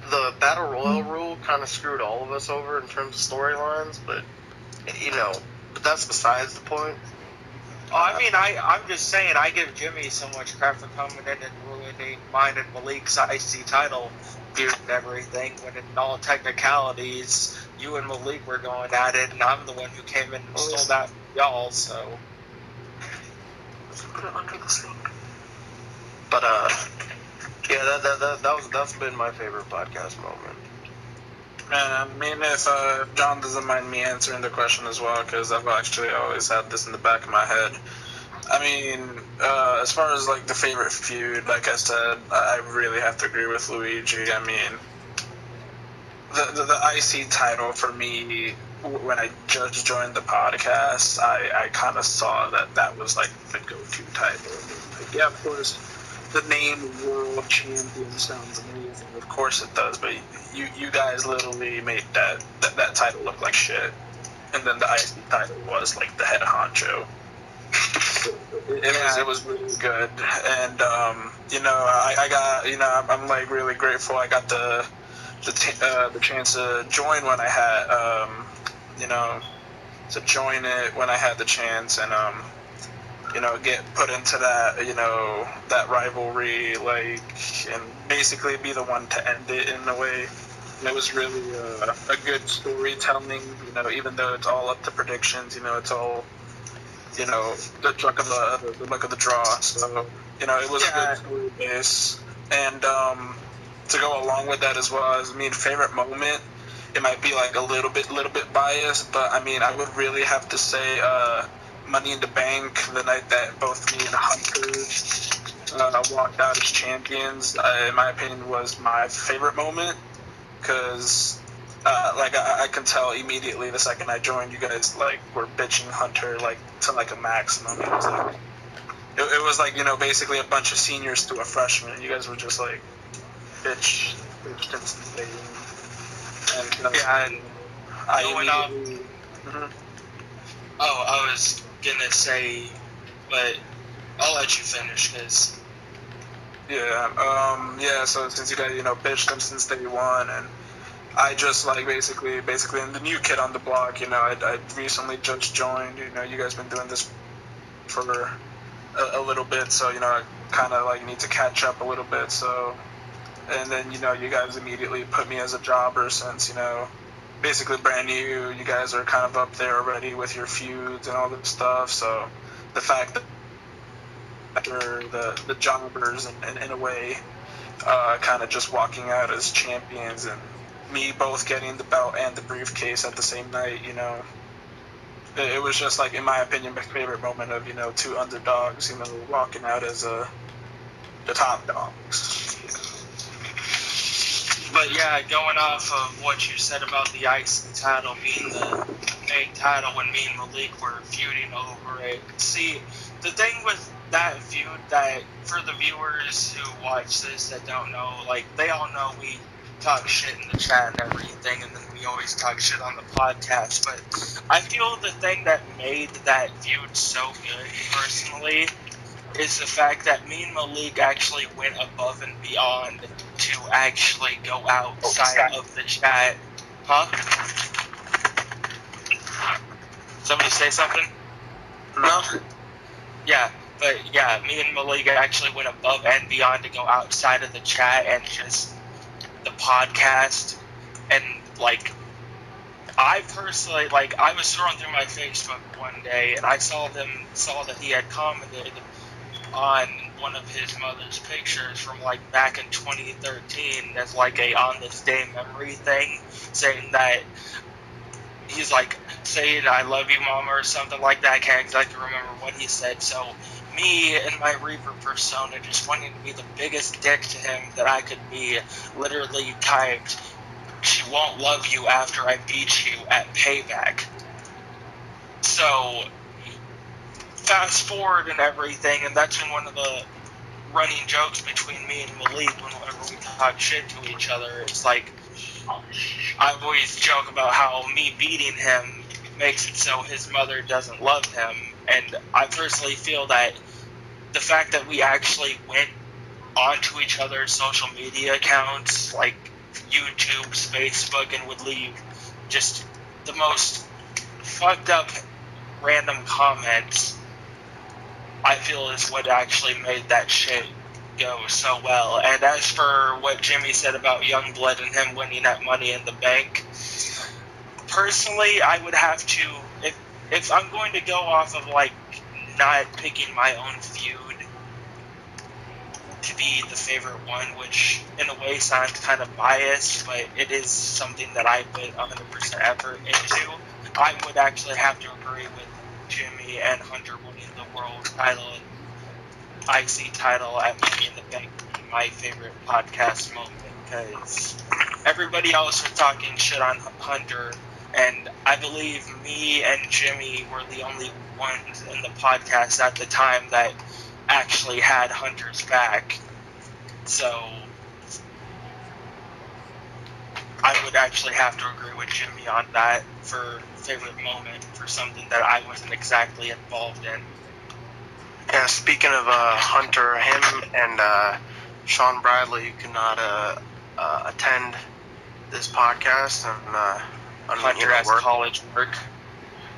the Battle Royal rule kind of screwed all of us over in terms of storylines, but that's besides the point. I'm just saying, I give Jimmy so much crap for coming in and ruining between mine and Malik's IC title feud and everything, when in all technicalities, you and Malik were going at it, and I'm the one who came in and stole that from y'all, so. Put it under the sink. But, yeah, that's been my favorite podcast moment. Man, I mean, if John doesn't mind me answering the question as well, because I've actually always had this in the back of my head. I mean, as far as like the favorite feud, like I said, I really have to agree with Luigi. I mean, the IC title for me, when I just joined the podcast, I kind of saw that was like the go-to title. Like, yeah, of course, the name World Champion sounds amazing. Of course it does, but you guys literally made that title look like shit. And then the IC title was like the head honcho. It was really good, and you know, I got, you know, I'm like really grateful I got the chance to join when I had you know, to join it when I had the chance, and you know, get put into that, you know, that rivalry, like, and basically be the one to end it in a way. And it was really a good storytelling, you know, even though it's all up to predictions, you know, it's all, you know, the luck of the draw. So, you know, it was a good story base. And to go along with that as well as, I mean, favorite moment, it might be like a little bit biased, but I mean, I would really have to say Money in the Bank, the night that both me and Hunter walked out as champions, in my opinion, was my favorite moment, because like I can tell immediately the second I joined, you guys like were bitching Hunter like to like a maximum. It was like, you know, basically a bunch of seniors to a freshman. You guys were just like bitched instantly. And Yeah, and I immediately. Oh, I was gonna say, but I'll let you finish, cause. Yeah, so since you guys, you know, bitched them since day one, and I just like basically I'm the new kid on the block, you know, I recently just joined, you know, you guys been doing this for a little bit, so, you know, I kind of like need to catch up a little bit, so, and then, you know, you guys immediately put me as a jobber since, you know, basically brand new, you guys are kind of up there already with your feuds and all this stuff, so the fact that after the jobbers in a way, kind of just walking out as champions, and me both getting the belt and the briefcase at the same night, you know, it was just like, in my opinion, my favorite moment of, you know, two underdogs, you know, walking out as the top dogs. But yeah, going off of what you said about the IC title being the main title when me and Malik were feuding over it. See, the thing with that feud, that for the viewers who watch this that don't know, like, they all know we talk shit in the chat and everything, and then we always talk shit on the podcast, but I feel the thing that made that feud so good, personally, is the fact that me and Malik actually went above and beyond to actually go outside of the chat. Huh? Somebody say something? No? Yeah, but yeah, me and Malik actually went above and beyond to go outside of the chat and just the podcast, and like, I personally, like, I was scrolling through my Facebook one day and I saw that he had commented on one of his mother's pictures from like back in 2013 as like a on this day memory thing, saying that he's like saying I love you mama or something like that. I can't exactly remember what he said. So me and my Reaper persona just wanting to be the biggest dick to him that I could be, literally typed, "She won't love you after I beat you at Payback." So fast forward and everything, and that's been one of the running jokes between me and Malik whenever we talk shit to each other. It's like, I always joke about how me beating him makes it so his mother doesn't love him, and I personally feel that the fact that we actually went onto each other's social media accounts, like YouTube's, Facebook, and would leave just the most fucked up random comments, I feel is what actually made that shit go so well. And as for what Jimmy said about Youngblood and him winning that Money in the Bank, personally, I would have to, if I'm going to go off of like not picking my own feud to be the favorite one, which in a way sounds kind of biased, but it is something that I put 100% effort into, I would actually have to agree with Jimmy and Hunter winning the world title and IC title at Money in the Bank being my favorite podcast moment, because everybody else was talking shit on Hunter, and I believe me and Jimmy were the only ones in the podcast at the time that actually had Hunter's back. So I would actually have to agree with Jimmy on that for favorite moment for something that I wasn't exactly involved in. Yeah, speaking of Hunter, him and Sean Bradley could not attend this podcast, and Hunter has work. college work.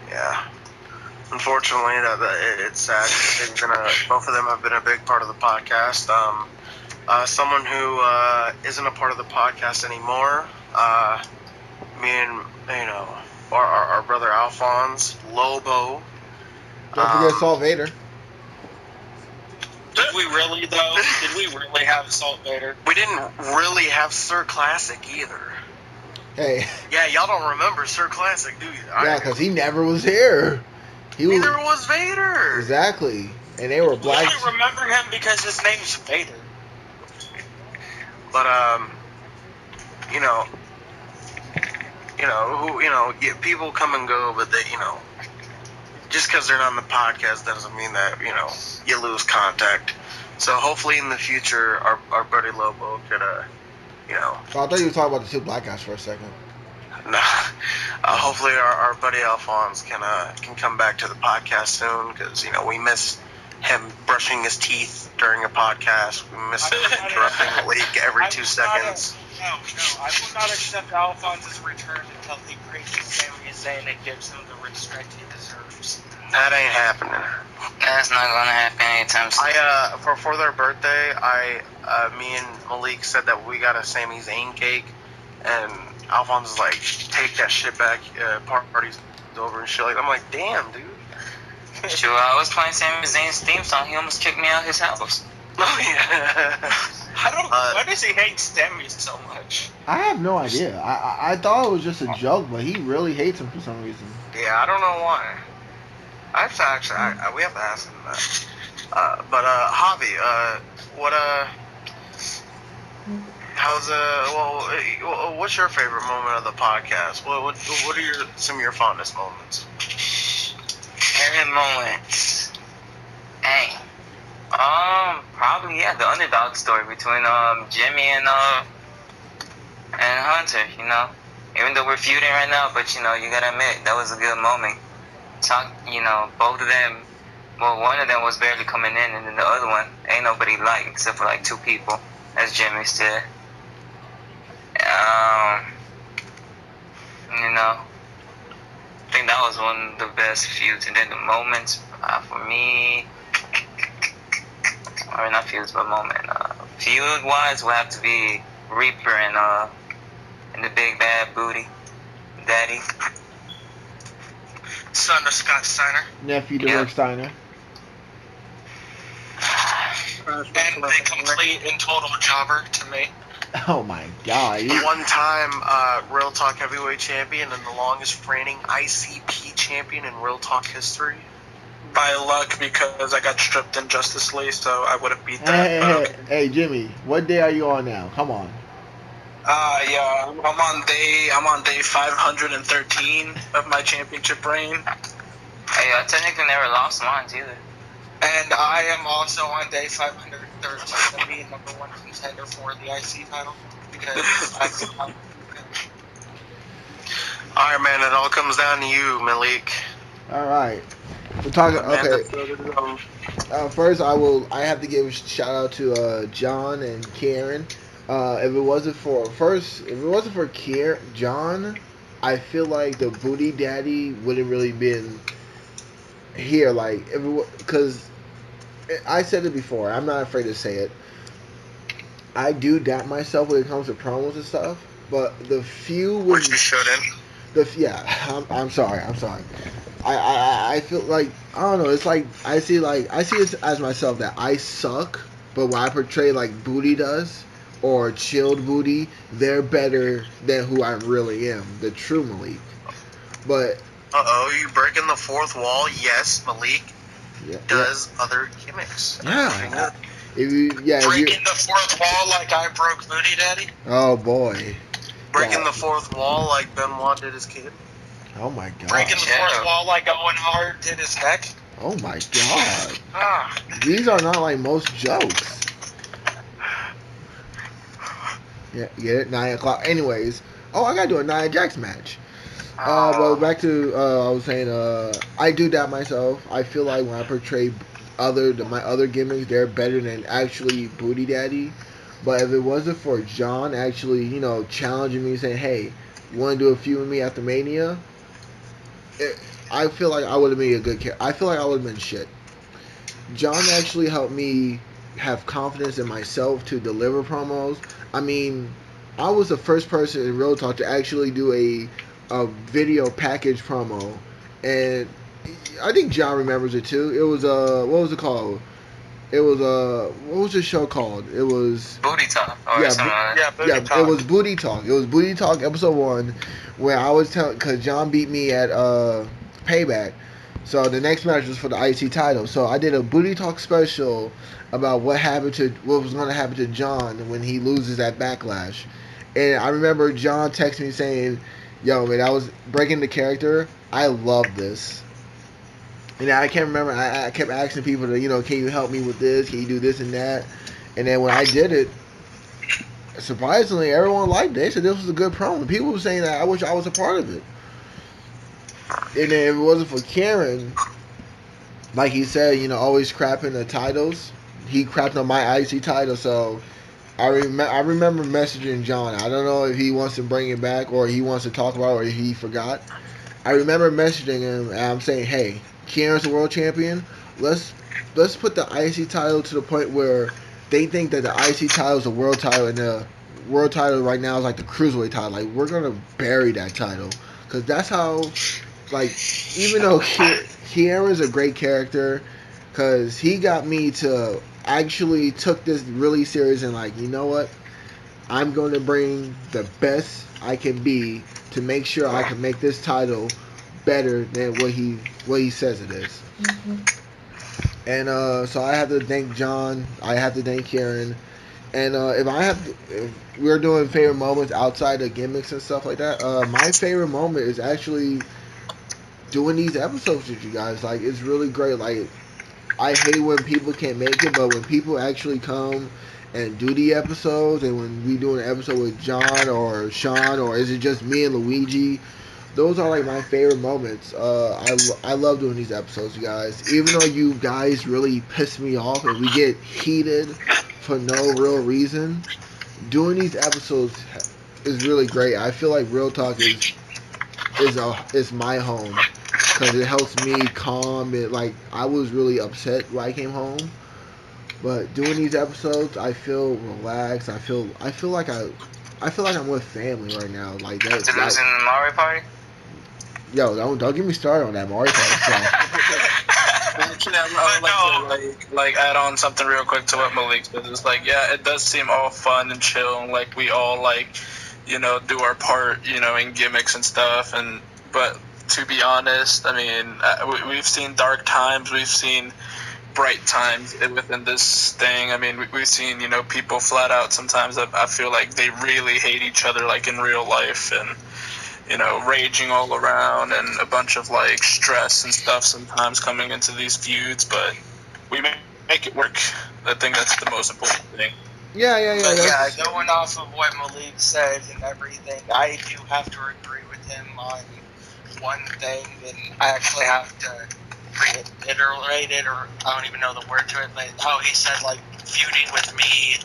Yeah. Unfortunately, it's sad. Both of them have been a big part of the podcast. Someone who isn't a part of the podcast anymore, me and, our brother Alphonse, Lobo. Don't forget Salt Vader. Did we really, though? Did we really have Salt Vader? We didn't really have Sir Classic either. Hey. Yeah, y'all don't remember Sir Classic, do you? Yeah, because he never was here. Neither was Vader. Exactly. And they were black. I remember him because his name's Vader. But, people come and go, but they, just because they're not on the podcast doesn't mean that, you lose contact. So hopefully in the future, our buddy Lobo could, I thought you were talking about the two black guys for a second. No. Hopefully our buddy Alphonse can come back to the podcast soon, because, we miss him brushing his teeth during a podcast. We miss him interrupting the league every 2 seconds. No, I will not accept Alphonse's return until he brings Sami Zayn and gives him the respect he deserves. That ain't happening. That's not gonna happen anytime soon. For their birthday, me and Malik said that we got a Sami Zayn cake, and Alphonse is like, take that shit back, party's over and shit. Like, I'm like, damn, dude. Sure, I was playing Sami Zayn's theme song. He almost kicked me out of his house. Oh, yeah. Why does he hate Sami so much? I have no idea. I thought it was just a joke, but he really hates him for some reason. Yeah, I don't know why. We have to ask him that. But Javi, what's your favorite moment of the podcast? What are some of your fondest moments? Favorite moments. Hey. Probably the underdog story between Jimmy and Hunter. Even though we're feuding right now, but you gotta admit that was a good moment. Both of them. Well, one of them was barely coming in, and then the other one ain't nobody liked except for like two people, as Jimmy said. I think that was one of the best feuds, and then the moments for me. Or not feuds, but moment. Feud-wise, will have to be Reaper and the Big Bad Booty Daddy. Son of Scott Steiner. Nephew to Rick Steiner. And the complete and total jobber to me. Oh my god. One time, Real Talk Heavyweight Champion and the longest reigning ICP champion in Real Talk history. By luck, because I got stripped in Justice League, so I would have beat that. Hey, Jimmy, what day are you on now? Come on. Yeah, I'm on day 513 of my championship reign. Hey, I technically never lost mine either. And I am also on day 513 to be number one contender for the IC title, because Alright, man, it all comes down to you, Malik. Alright. We're talking. Okay. First, I have to give a shout out to John and Karen. If it wasn't for John, I feel like the Booty Daddy wouldn't really been here. Like, because I said it before, I'm not afraid to say it. I do doubt myself when it comes to promos and stuff, but the few Which you shouldn't. I'm sorry. I feel like I don't know. It's like I see it as myself that I suck, but when I portray like Booty does or chilled Booty, they're better than who I really am, the true Malik. But You breaking the fourth wall? Yes, Malik does other gimmicks. Yeah. Breaking the fourth wall like I broke Booty Daddy. Oh boy. Breaking the fourth wall like Benoit did his kid. Oh my god. Breaking the fourth wall like Owen Hart did his neck. Oh my god. These are not like most jokes. Yeah, get it? 9 o'clock. Anyways. Oh, I gotta do a Nia Jax match. Well, back to I was saying, I do that myself. I feel like when I portray my other gimmicks, they're better than actually Booty Daddy. But if it wasn't for John actually, challenging me, saying, "Hey, you want to do a feud with me after Mania?" I feel like I would have been a good character. I feel like I would have been shit. John actually helped me have confidence in myself to deliver promos. I mean, I was the first person in Real Talk to actually do a video package promo, and I think John remembers it too. It was what was it called? It was what was the show called? It was Booty Talk. Booty Talk. It was Booty Talk. It was Booty Talk episode 1, where I was telling because John beat me at Payback, so the next match was for the IC title. So I did a Booty Talk special about what was going to happen to John when he loses at Backlash, and I remember John texted me saying, "Yo, man, I was breaking the character. I love this." And I can't remember. I kept asking people to, can you help me with this? Can you do this and that? And then when I did it, surprisingly, everyone liked it. They said this was a good promo. People were saying that I wish I was a part of it. And then if it wasn't for Karen, like he said, always crapping the titles. He crapped on my IC title, so I remember messaging John. I don't know if he wants to bring it back or he wants to talk about it or if he forgot. I remember messaging him and I'm saying, "Hey, Kieran's the world champion. Let's put the IC title to the point where they think that the IC title is a world title and the world title right now is like the cruiserweight title. Like we're gonna bury that title because that's how. Like even though Kieran's a great character, because he got me to actually took this really serious and like, you know what? I'm going to bring the best I can be to make sure I can make this title better than what he says it is." Mm-hmm. And so I have to thank John. I have to thank Karen. And if we're doing favorite moments outside of gimmicks and stuff like that, my favorite moment is actually doing these episodes with you guys. Like it's really great. Like I hate when people can't make it, but when people actually come and do the episodes, and when we do an episode with John or Sean, or is it just me and Luigi, those are like my favorite moments. I love doing these episodes, you guys. Even though you guys really piss me off and we get heated for no real reason, doing these episodes is really great. I feel like Real Talk is my home because it helps me calm it. Like I was really upset when I came home, but doing these episodes, I feel relaxed. I feel like I'm with family right now. Like that. After losing the Mario Party. Yo, don't get me started on that Mario Party stuff. Actually, I would like to like add on something real quick to what Malik said. It's like, yeah, it does seem all fun and chill, and like we all like, do our part, in gimmicks and stuff. But to be honest, I mean, we've seen dark times, we've seen bright times within this thing. I mean, we've seen, people flat out sometimes I feel like they really hate each other, like in real life, and raging all around, and a bunch of like stress and stuff sometimes coming into these feuds, but we make it work. I think that's the most important thing. Yeah. But yeah, going off of what Malik said and everything, I do have to agree with him on one thing, and I actually have to reiterate it, or I don't even know the word to it, but how he said like feuding with me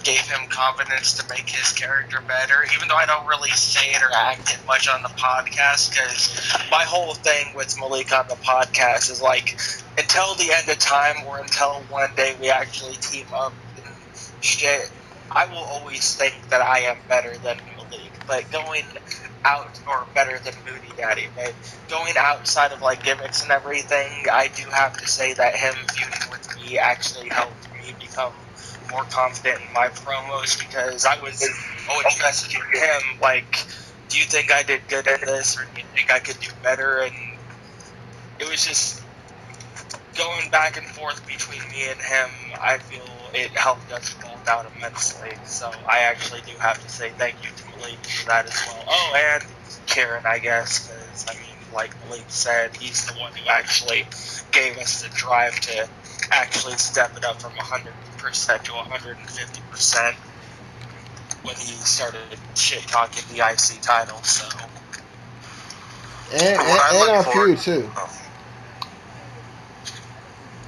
gave him confidence to make his character better, even though I don't really say it or act it much on the podcast, because my whole thing with Malik on the podcast is like, until the end of time or until one day we actually team up and shit, I will always think that I am better than Malik, but going out, or better than Moody Daddy, but going outside of like gimmicks and everything, I do have to say that him feuding with me actually helped me become more confident in my promos, because I was always messaging him like, do you think I did good in this, or do you think I could do better? And it was just going back and forth between me and him. I feel it helped us both out immensely. So I actually do have to say thank you to Malik for that as well. Oh, and Karen, I guess, because, I mean, like Malik said, he's the one who actually gave us the drive to actually step it up from 100% to 150% when he started shit-talking the IC title, so... And our feud, too.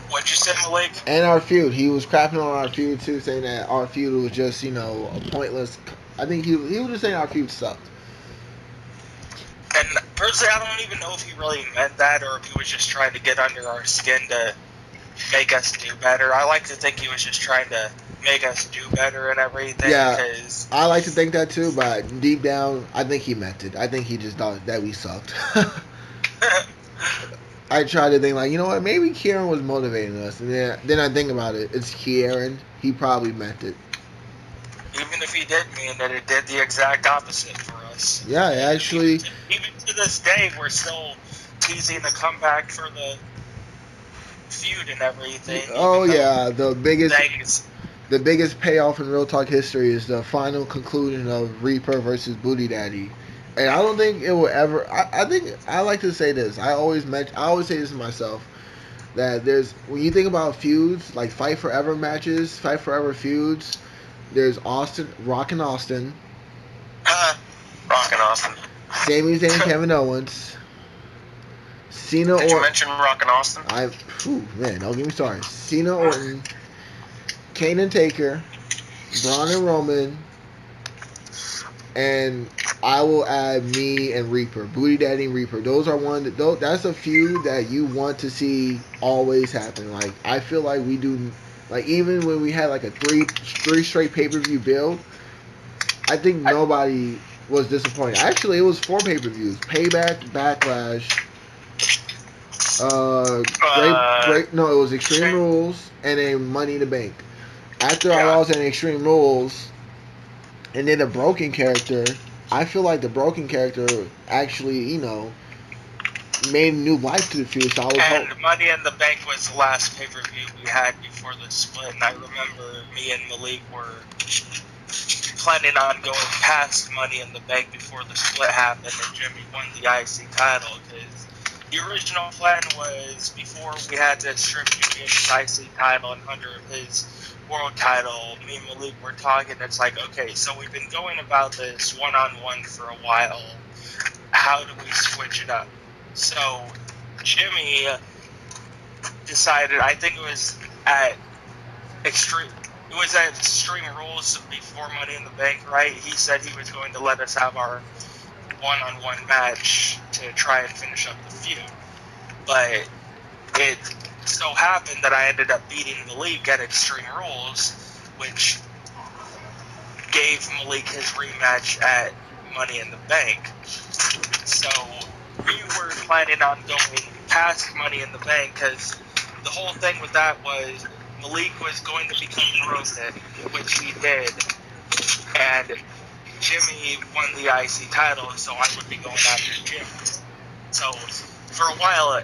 What'd you say, Malik? And our feud. He was crapping on our feud, too, saying that our feud was just, you know, a pointless... I think he was just saying our feud sucked. And personally, I don't even know if he really meant that, or if he was just trying to get under our skin to make us do better. I like to think he was just trying to make us do better and everything. Yeah, Cause... I like to think that too, but deep down, I think he meant it. I think he just thought that we sucked. I try to think like, you know what, maybe Kieran was motivating us, and then I think about it. It's Kieran. He probably meant it. Even if he did mean that, it did the exact opposite for us. Yeah, actually. Even to this day, we're still teasing the comeback for the feud and everything. Oh yeah, the biggest payoff in Real Talk history is the final conclusion of Reaper versus Booty Daddy. And I don't think it will ever. I think I like to say this. I always say this to myself, that when you think about feuds, like Fight Forever matches, Fight Forever feuds, there's Rock and Austin, Sami Zayn, Kevin Owens, Cena. Did you mention Rock and Austin? Man, don't get me started. Cena Orton, Kane and Taker, Braun and Roman, and I will add me and Reaper, Booty Daddy and Reaper. Those are that's a feud that you want to see always happen. Like, I feel like we do, like, even when we had like a three straight pay-per-view build, I think nobody was disappointed. Actually, it was 4 pay-per-views: Payback, Backlash, it was Extreme Rules, and then Money in the Bank. After I lost in Extreme Rules, and then the Broken character, I feel like the Broken character actually, you know, made new life to the feud. So Money in the Bank was the last pay-per-view we had before the split, and I remember me and Malik were planning on going past Money in the Bank before the split happened and Jimmy won the IC title, because the original plan was, before we had to strip Jimmy of his IC title and under his world title, me and Malik were talking. It's like, okay, so we've been going about this one-on-one for a while. How do we switch it up? So Jimmy decided, I think it was at Extreme Rules before Money in the Bank, right? He said he was going to let us have our one-on-one match to try and finish up the feud. But it so happened that I ended up beating Malik at Extreme Rules, which gave Malik his rematch at Money in the Bank. So we were planning on going past Money in the Bank, because the whole thing with that was Malik was going to become broken, which he did, and Jimmy won the IC title, so I would be going after Jimmy. So for a while,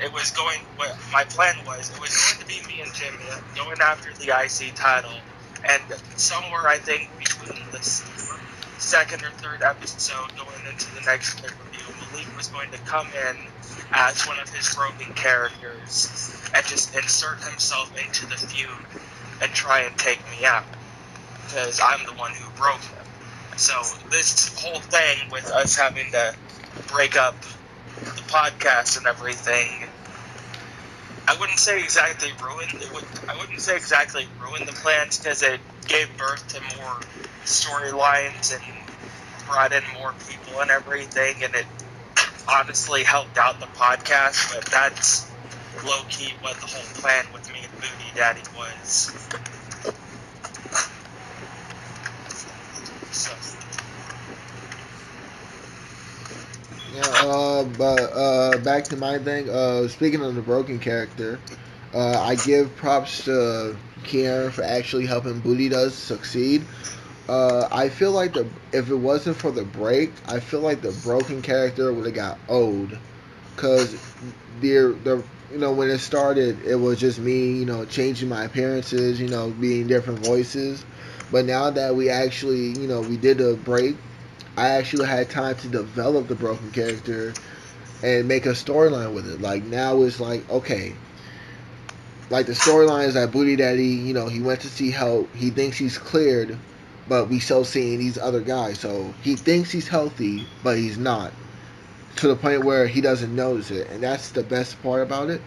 my plan was, it was going to be me and Jimmy going after the IC title, and somewhere, I think, between the second or third episode going into the next pay-per-view, Malik was going to come in as one of his broken characters and just insert himself into the feud and try and take me out, because I'm the one who broke him. So this whole thing with us having to break up the podcast and everything, I wouldn't say exactly ruined the plans, because it gave birth to more storylines and brought in more people and everything, and it honestly helped out the podcast. But that's low-key what the whole plan with me and Booty Daddy was. So. Yeah, but back to my thing. Speaking of the broken character, I give props to Kier for actually helping Booty Does succeed. I feel like if it wasn't for the break, I feel like the broken character would have got old, cause the when it started, it was just me changing my appearances, being different voices, but now that we actually we did a break, I actually had time to develop the broken character and make a storyline with it. Like now it's like okay, like the storyline is that Booty Daddy, he went to see help. He thinks he's cleared, but we still seeing these other guys. So he thinks he's healthy, but he's not. To the point where he doesn't notice it, and that's the best part about it.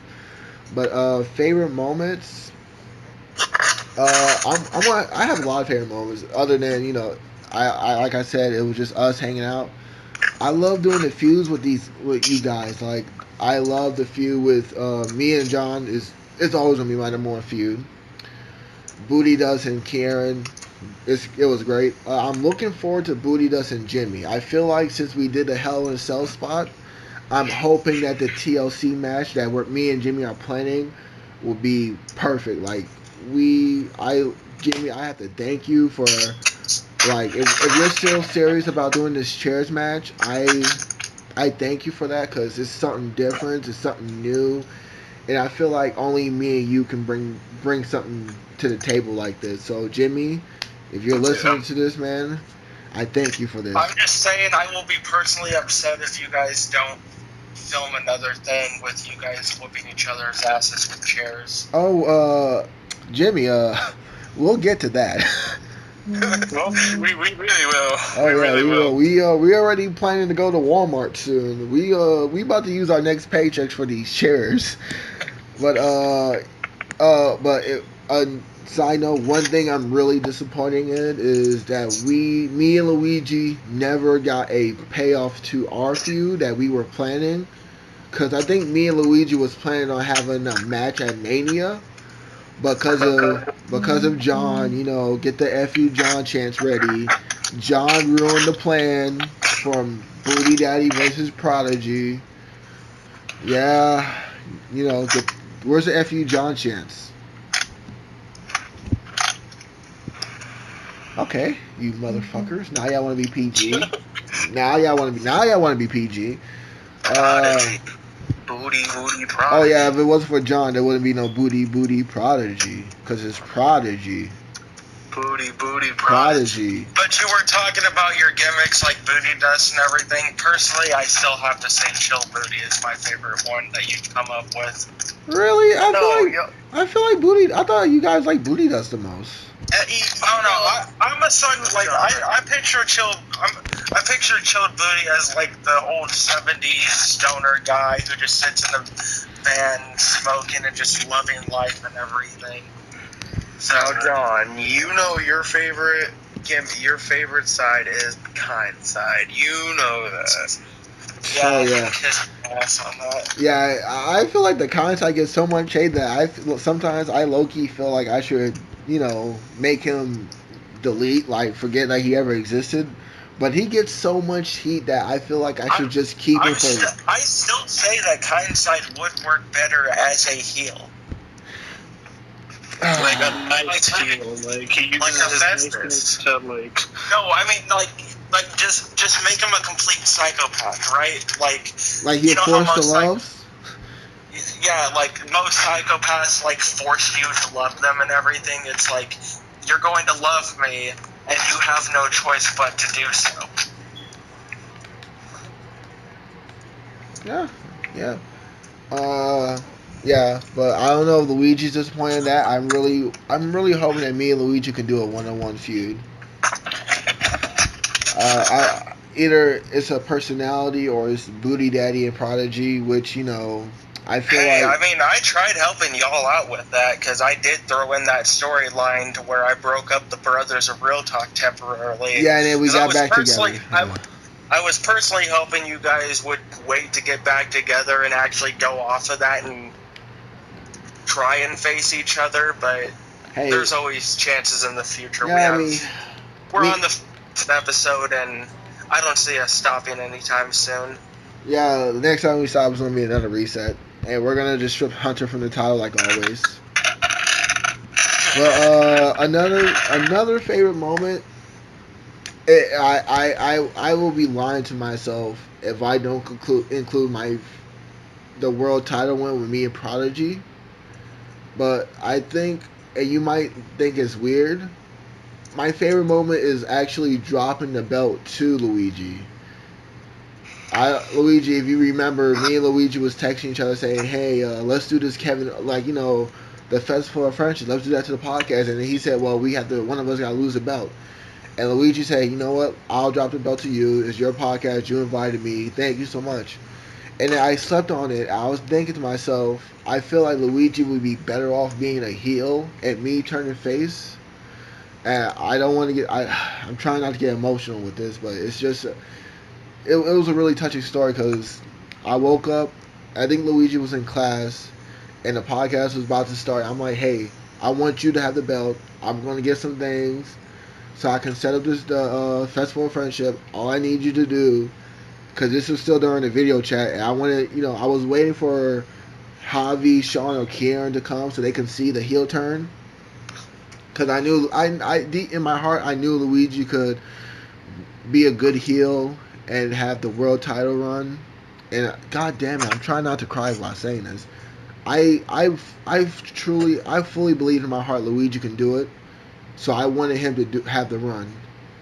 But favorite moments, I have a lot of favorite moments. Other than I like I said, it was just us hanging out. I love doing the feuds with you guys. Like I love the feud with me and John. It's always gonna be my number one feud. Booty Dust and Karen. It was great. I'm looking forward to Booty Dust and Jimmy. I feel like since we did the Hell in a Cell spot, I'm hoping that the TLC match that me and Jimmy are planning will be perfect. Like Jimmy, I have to thank you for like if you're still serious about doing this chairs match, I thank you for that because it's something different, it's something new, and I feel like only me and you can bring something to the table like this. So Jimmy, if you're listening to this, man, I thank you for this. I'm just saying, I will be personally upset if you guys don't film another thing with you guys whooping each other's asses with chairs. Oh, Jimmy, we'll get to that. Well, we really will. Oh we yeah, really will. We already planning to go to Walmart soon. We about to use our next paychecks for these chairs. But side note, one thing I'm really disappointed in is that me and Luigi never got a payoff to our feud that we were planning. Cause I think me and Luigi was planning on having a match at Mania. Because of John, get the FU John chance ready. John ruined the plan from Booty Daddy versus Prodigy. Yeah, where's the FU John chance? Okay, you motherfuckers. Now y'all want to be PG. Now y'all want to be PG. Booty Prodigy. Oh yeah, if it wasn't for John, there wouldn't be no Booty Prodigy, because it's Prodigy. Booty Prodigy. But you were talking about your gimmicks like Booty Dust and everything. Personally, I still have to say Chill Booty is my favorite one that you come up with. Really? I feel like Booty. I thought you guys like Booty Dust the most. I don't know. I'm a son. Like I picture Chilled Booty as like the old '70s stoner guy who just sits in the van smoking and just loving life and everything. So, now, John, your favorite side is the kind side. You know that. Yeah, Oh yeah. Kiss ass on that. Yeah, I feel like the kind side gets so much hate that sometimes I low key feel like I should make him delete, like forget that he ever existed. But he gets so much heat that I feel like I should just keep him for. I still say that kind side would work better as a heel. Like a nice heel, like he uses his niceness to like. No, I mean like just make him a complete psychopath, right? Like he forced to love. Yeah, like most psychopaths like force you to love them and everything. It's like you're going to love me, and you have no choice but to do so. Yeah. Yeah, but I don't know if Luigi's disappointed in that. I'm really hoping that me and Luigi can do a one-on-one feud. Either it's a personality or it's Booty Daddy and Prodigy, which I feel like. I mean, I tried helping y'all out with that because I did throw in that storyline to where I broke up the Brothers of Real Talk temporarily. Yeah, and then we got back together. I was personally hoping you guys would wait to get back together and actually go off of that and try and face each other, but there's always chances in the future. Yeah, episode, and I don't see us stopping anytime soon. Yeah, the next time we stop is gonna be another reset, and we're gonna just strip Hunter from the title like always. But another favorite moment. I will be lying to myself if I don't include the world title win with me and Prodigy. But I think, and you might think it's weird, my favorite moment is actually dropping the belt to Luigi. Luigi, if you remember, me and Luigi was texting each other saying, "Hey, let's do this, Kevin. Like, the Festival of Friendship. Let's do that to the podcast." And then he said, "Well, we have to. One of us got to lose the belt." And Luigi said, "You know what? I'll drop the belt to you. It's your podcast. You invited me. Thank you so much." And then I slept on it. I was thinking to myself, I feel like Luigi would be better off being a heel and me turning face. And I don't want to get. I'm trying not to get emotional with this, but it's just. It was a really touching story because I woke up. I think Luigi was in class, and the podcast was about to start. I'm like, "Hey, I want you to have the belt. I'm going to get some things." So I can set up this Festival of Friendship. All I need you to do, because this was still during the video chat, and I wanted, I was waiting for Javi, Sean, or Kieran to come so they can see the heel turn. Because I knew, deep in my heart, I knew Luigi could be a good heel and have the world title run. And god damn it, I'm trying not to cry while saying this. I fully believe in my heart Luigi can do it. So I wanted him to have the run.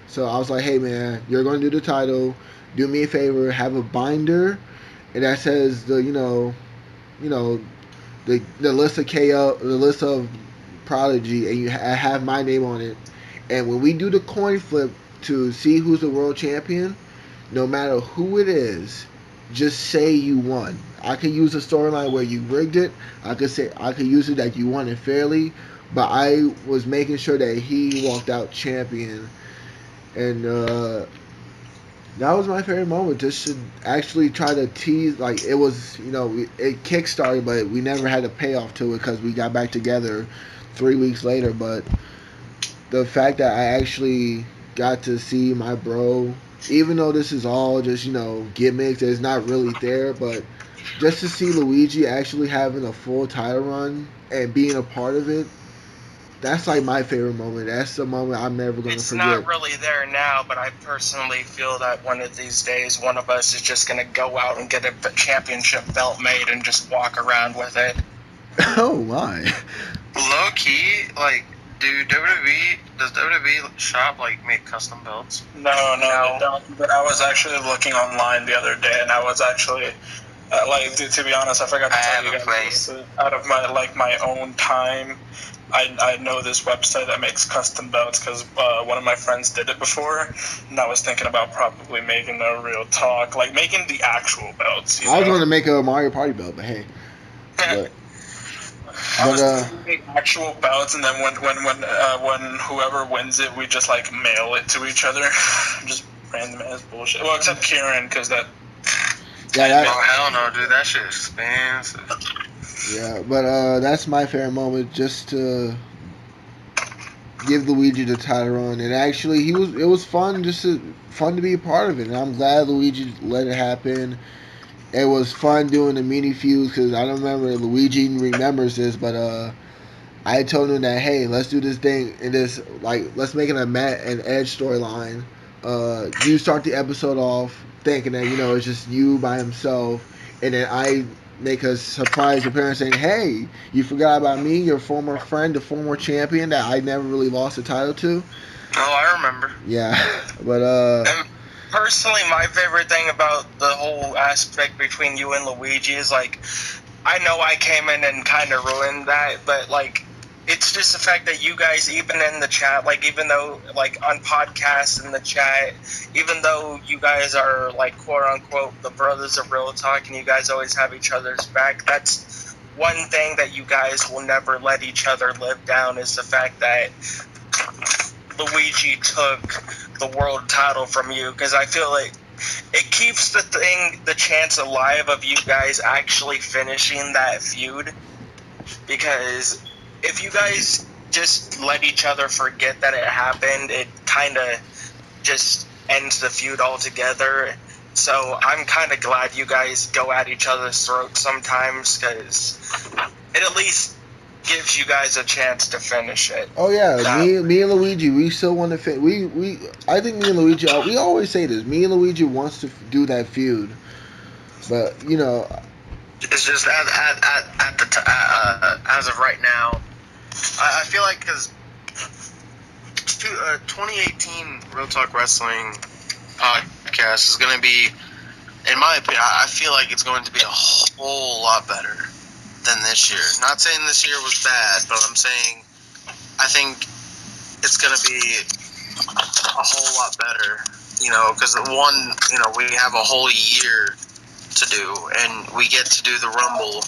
So I was like, "Hey man, you're going to do the title. Do me a favor, have a binder, and that says the list of KO, the list of Prodigy, and you have my name on it. And when we do the coin flip to see who's the world champion, no matter who it is, just say you won. I could use a storyline where you rigged it. I could use it that you won it fairly." But I was making sure that he walked out champion, and that was my favorite moment. Just to actually try to tease, like it was, it kickstarted, but we never had a payoff to it because we got back together 3 weeks later. But the fact that I actually got to see my bro, even though this is all just gimmicks, it's not really there, but just to see Luigi actually having a full title run and being a part of it. That's like my favorite moment. That's the moment I'm never going to forget. It's not really there now, but I personally feel that one of these days, one of us is just going to go out and get a championship belt made and just walk around with it. Oh my! Low key, like, does WWE shop make custom belts? No, they don't. But I was actually looking online the other day, and I was actually. To be honest, I forgot to tell you guys. Out of my own time, I know this website that makes custom belts because one of my friends did it before, and I was thinking about probably making a real talk, making the actual belts. I was going to make a Mario Party belt, but hey. I was making actual belts, and then when whoever wins it, we just mail it to each other, just random ass bullshit. Well, except Kieran, because that. Yeah, oh hell no, dude! That shit is expensive. Yeah, but that's my favorite moment, just to give Luigi the title run. And actually, it was fun, fun to be a part of it. And I'm glad Luigi let it happen. It was fun doing the mini feuds because I don't remember Luigi remembers this, but I told him that, hey, let's do this thing and let's make it a Matt and Edge storyline. You start the episode off thinking that it's just you by himself, and then I make a surprise appearance saying, "Hey, you forgot about me, your former friend, the former champion that I never really lost the title to." Oh, I remember. Yeah, but And personally, my favorite thing about the whole aspect between you and Luigi is I know I came in and kind of ruined that, but it's just the fact that you guys, even in the chat, even though, on podcasts in the chat, even though you guys are, quote-unquote, the brothers of Real Talk, and you guys always have each other's back, that's one thing that you guys will never let each other live down, is the fact that Luigi took the world title from you, because I feel like it keeps the chance alive of you guys actually finishing that feud, because if you guys just let each other forget that it happened, it kind of just ends the feud altogether. So I'm kind of glad you guys go at each other's throats sometimes, because it at least gives you guys a chance to finish it. Oh yeah, me and Luigi, we still want to I think me and Luigi, we always say this. Me and Luigi wants to do that feud, but It's just as of right now, I feel like because 2018 Real Talk Wrestling podcast is going to be, in my opinion, I feel like it's going to be a whole lot better than this year. Not saying this year was bad, but I'm saying I think it's going to be a whole lot better, because we have a whole year to do, and we get to do the Rumble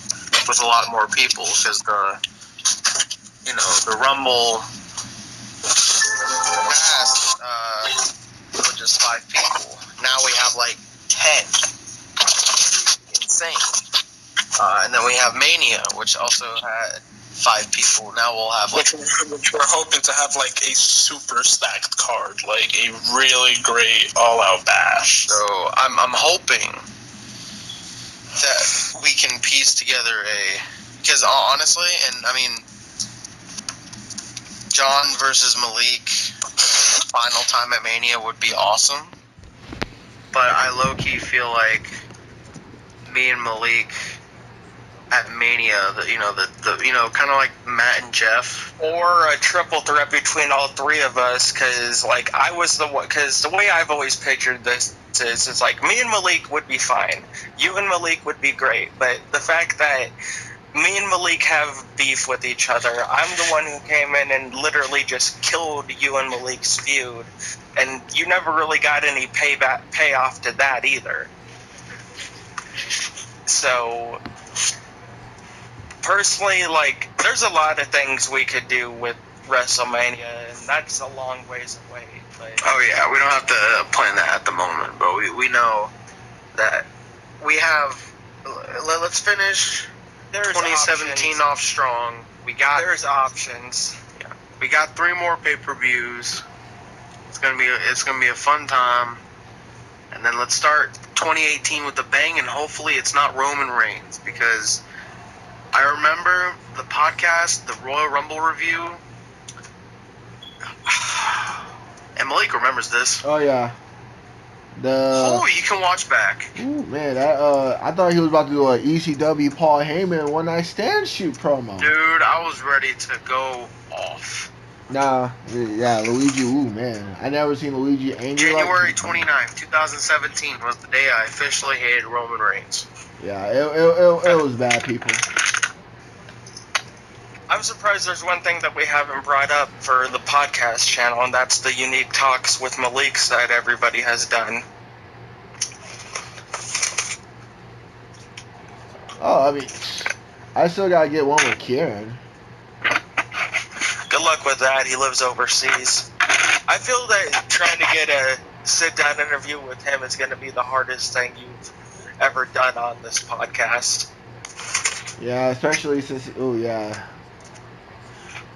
with a lot more people, because the Rumble past was just 5 people. Now we have like 10. Insane. And then we have Mania, which also had 5 people. Now we'll have like... Which we're hoping to have like a super stacked card, like a really great all-out bash. So I'm hoping that we can piece together because honestly, and I mean, John versus Malik, final time at Mania would be awesome. But I low-key feel like me and Malik at Mania, kind of like Matt and Jeff, or a triple threat between all 3 of us. Because the way I've always pictured this is, it's like me and Malik would be fine, you and Malik would be great, but the fact that me and Malik have beef with each other, I'm the one who came in and literally just killed you and Malik's feud, and you never really got any payoff to that either. So personally, like, there's a lot of things we could do with WrestleMania, and that's a long ways away. But oh yeah, we don't have to plan that at the moment, but we know that we have. Let's finish 2017 options off strong. There's options. Yeah, we got 3 more pay-per-views. It's gonna be a fun time. And then let's start 2018 with a bang, and hopefully it's not Roman Reigns, because I remember the podcast, the Royal Rumble review, and Malik remembers this. Oh yeah, you can watch back. Ooh man, I thought he was about to do an ECW Paul Heyman one night stand shoot promo. Dude, I was ready to go off. Nah, yeah, Luigi. Ooh man, I never seen Luigi angry. January 29th, 2017 was the day I officially hated Roman Reigns. Yeah, it was bad, people. I'm surprised there's one thing that we haven't brought up for the podcast channel, and that's the unique talks with Malik's that everybody has done. Oh, I mean, I still gotta get one with Kieran. Good luck with that. He lives overseas. I feel that trying to get a sit-down interview with him is going to be the hardest thing you've ever done on this podcast. Yeah, especially since, oh yeah.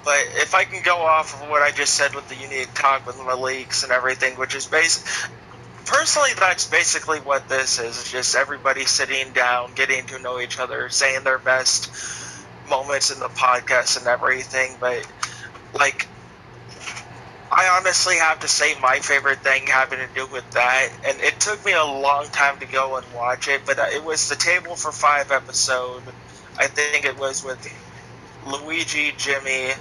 But if I can go off of what I just said with the unique talk with Malik's and everything, which is personally, that's basically what this is. It's just everybody sitting down, getting to know each other, saying their best moments in the podcast and everything. But, like, I honestly have to say my favorite thing having to do with that, and it took me a long time to go and watch it, but it was the Table for 5 episode. I think it was with Luigi, Jimmy,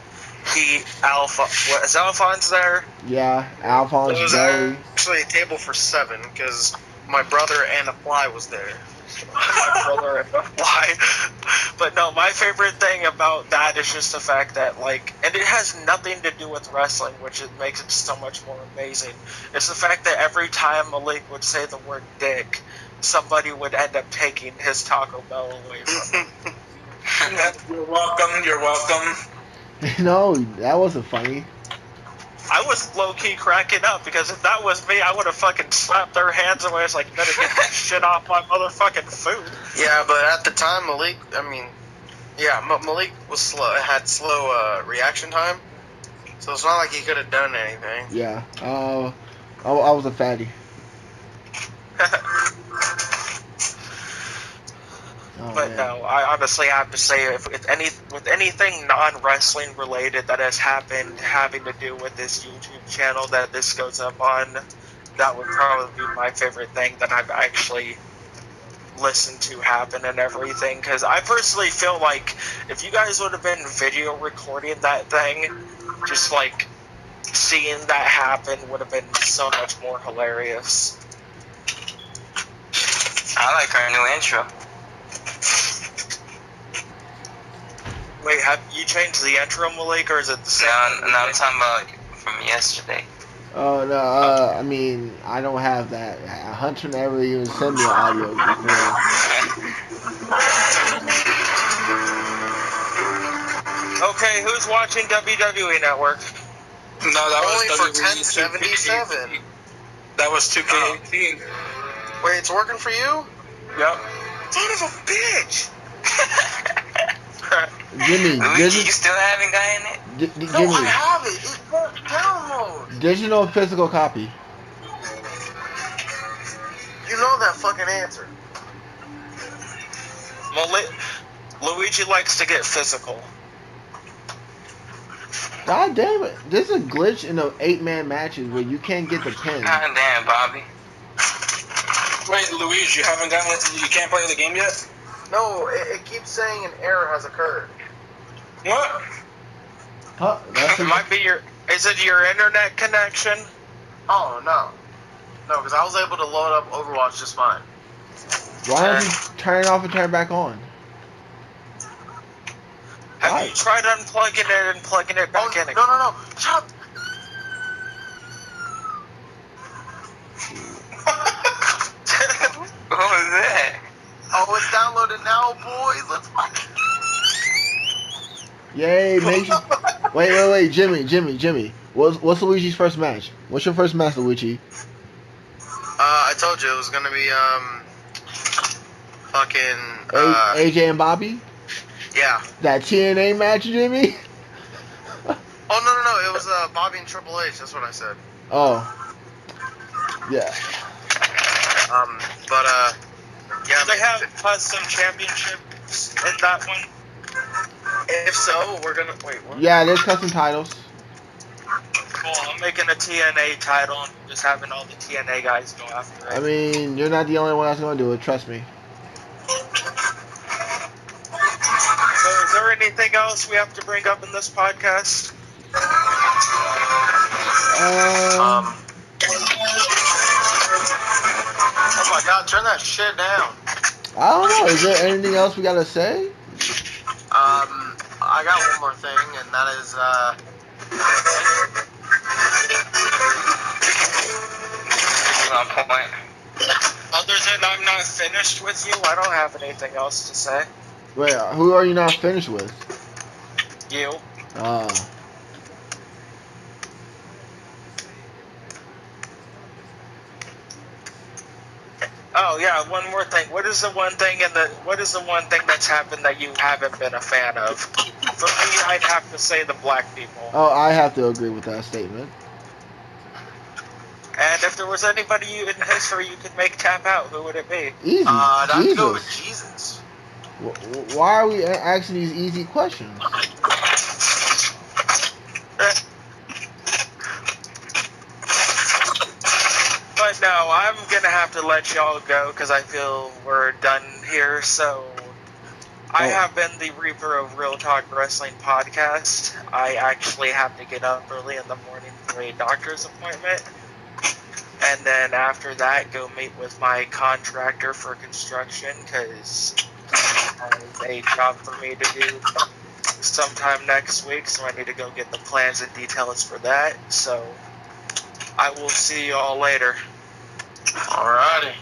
was Alphonse there? Yeah, Alphonse. It was actually a Table for 7 because my brother and a fly was there. My brother and a fly. But no, my favorite thing about that is just the fact that, like, and it has nothing to do with wrestling, which it makes it so much more amazing. It's the fact that every time Malik would say the word dick, somebody would end up taking his Taco Bell away from him. You're welcome. No, that wasn't funny. I was low-key cracking up because if that was me, I would have fucking slapped their hands away. I was like, better get that shit off my motherfucking food. Yeah, but at the time, Malik was had slow reaction time, so it's not like he could have done anything. Yeah. I was a fatty. Oh, But man. no, I honestly have to say, with anything non-wrestling related that has happened having to do with this YouTube channel that this goes up on, that would probably be my favorite thing that I've actually listened to happen and everything. Because I personally feel like if you guys would have been video recording that thing, just like seeing that happen would have been so much more hilarious. I like our new intro. Wait, have you changed the intro, Malik, or is it the same? No, I'm talking about from yesterday. Oh, no, I mean, I don't have that. Hunter never even sent me an audio recording. Okay, who's watching WWE Network? No, that Only was for WWE 1077. That was 2K18. Wait, it's working for you? Yep. Son of a bitch! Jimmy, Luigi, you still haven't gotten it? No, Jimmy, I have it. It won't download. digital and physical copy. You know that fucking answer. Luigi likes to get physical. God damn it. There's a glitch in the 8-man matches where you can't get the pin. God damn, Bobby. Wait, Luigi, you haven't gotten it? You can't play the game yet? No, it keeps saying an error has occurred. What? Huh? That's It might be is it your internet connection? Oh, no. No, because I was able to load up Overwatch just fine. Why don't you turn it off and turn it back on? Have you tried unplugging it and plugging it back in? No. Shut up. What was that? Oh, it's downloaded now, boys. Let's fucking. Yay, make sure. Wait, Jimmy. What's Luigi's first match? What's your first match, Luigi? I told you it was gonna be fucking AJ and Bobby? yeah. That TNA match, Jimmy? Oh no, it was Bobby and Triple H. That's what I said. Oh. Yeah. But yeah. They have custom championships in that one. If so, we're gonna wait. What? Yeah, there's custom titles. Cool. I'm making a TNA title and just having all the TNA guys go after it. I mean, you're not the only one that's going to do it, trust me. So, is there anything else we have to bring up in this podcast? Oh my God! Turn that shit down. I don't know. Is there anything else we got to say? I got one more thing, and that is On point. Other than I'm not finished with you, I don't have anything else to say. Wait, who are you not finished with? You. Oh yeah, one more thing. What is the one thing that's happened that you haven't been a fan of? For me, I'd have to say the black people. Oh, I have to agree with that statement. And if there was anybody in history you could make tap out, who would it be? Easy. I'd have to go with Jesus. Jesus. Why are we asking these easy questions? But no, I'm gonna have to let y'all go because I feel we're done here. So I have been the Reaper of Real Talk Wrestling podcast. I actually have to get up early in the morning for a doctor's appointment. And then after that, go meet with my contractor for construction because he has a job for me to do sometime next week. So I need to go get the plans and details for that. So I will see you all later. Alrighty.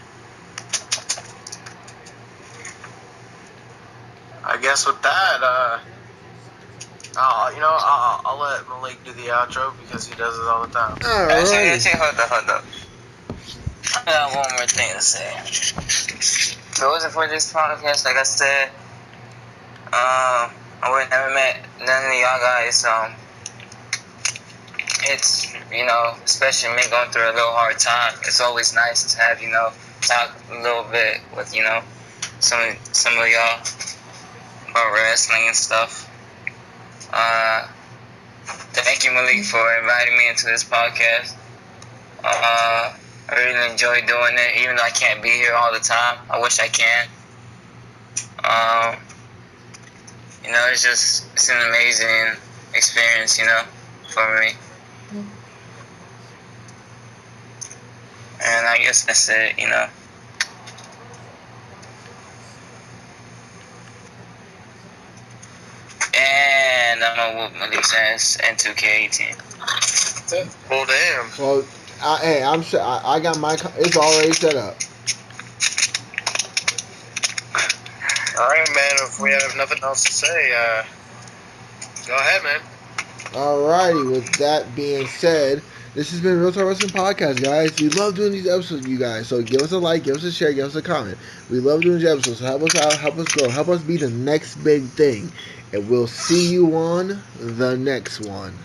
I guess with that, I'll let Malik do the outro because he does it all the time. Actually, hold up. I got one more thing to say. So, was it for this podcast? Like I said, I would never met none of y'all guys. it's, especially me going through a little hard time, it's always nice to have, talk a little bit with, some of y'all about wrestling and stuff. Thank you, Malik, for inviting me into this podcast. I really enjoy doing it, even though I can't be here all the time. I wish I can. It's an amazing experience, for me. And I guess that's it, And I'm gonna whoop Malik's ass in 2K18. Well, damn. Well, I'm sure I got my. It's already set up. All right, man. If we have nothing else to say, go ahead, man. Alrighty. With that being said, this has been Real Talk Wrestling Podcast, guys. We love doing these episodes with you guys. So give us a like, give us a share, give us a comment. We love doing these episodes. So help us out, help us grow, help us be the next big thing. And we'll see you on the next one.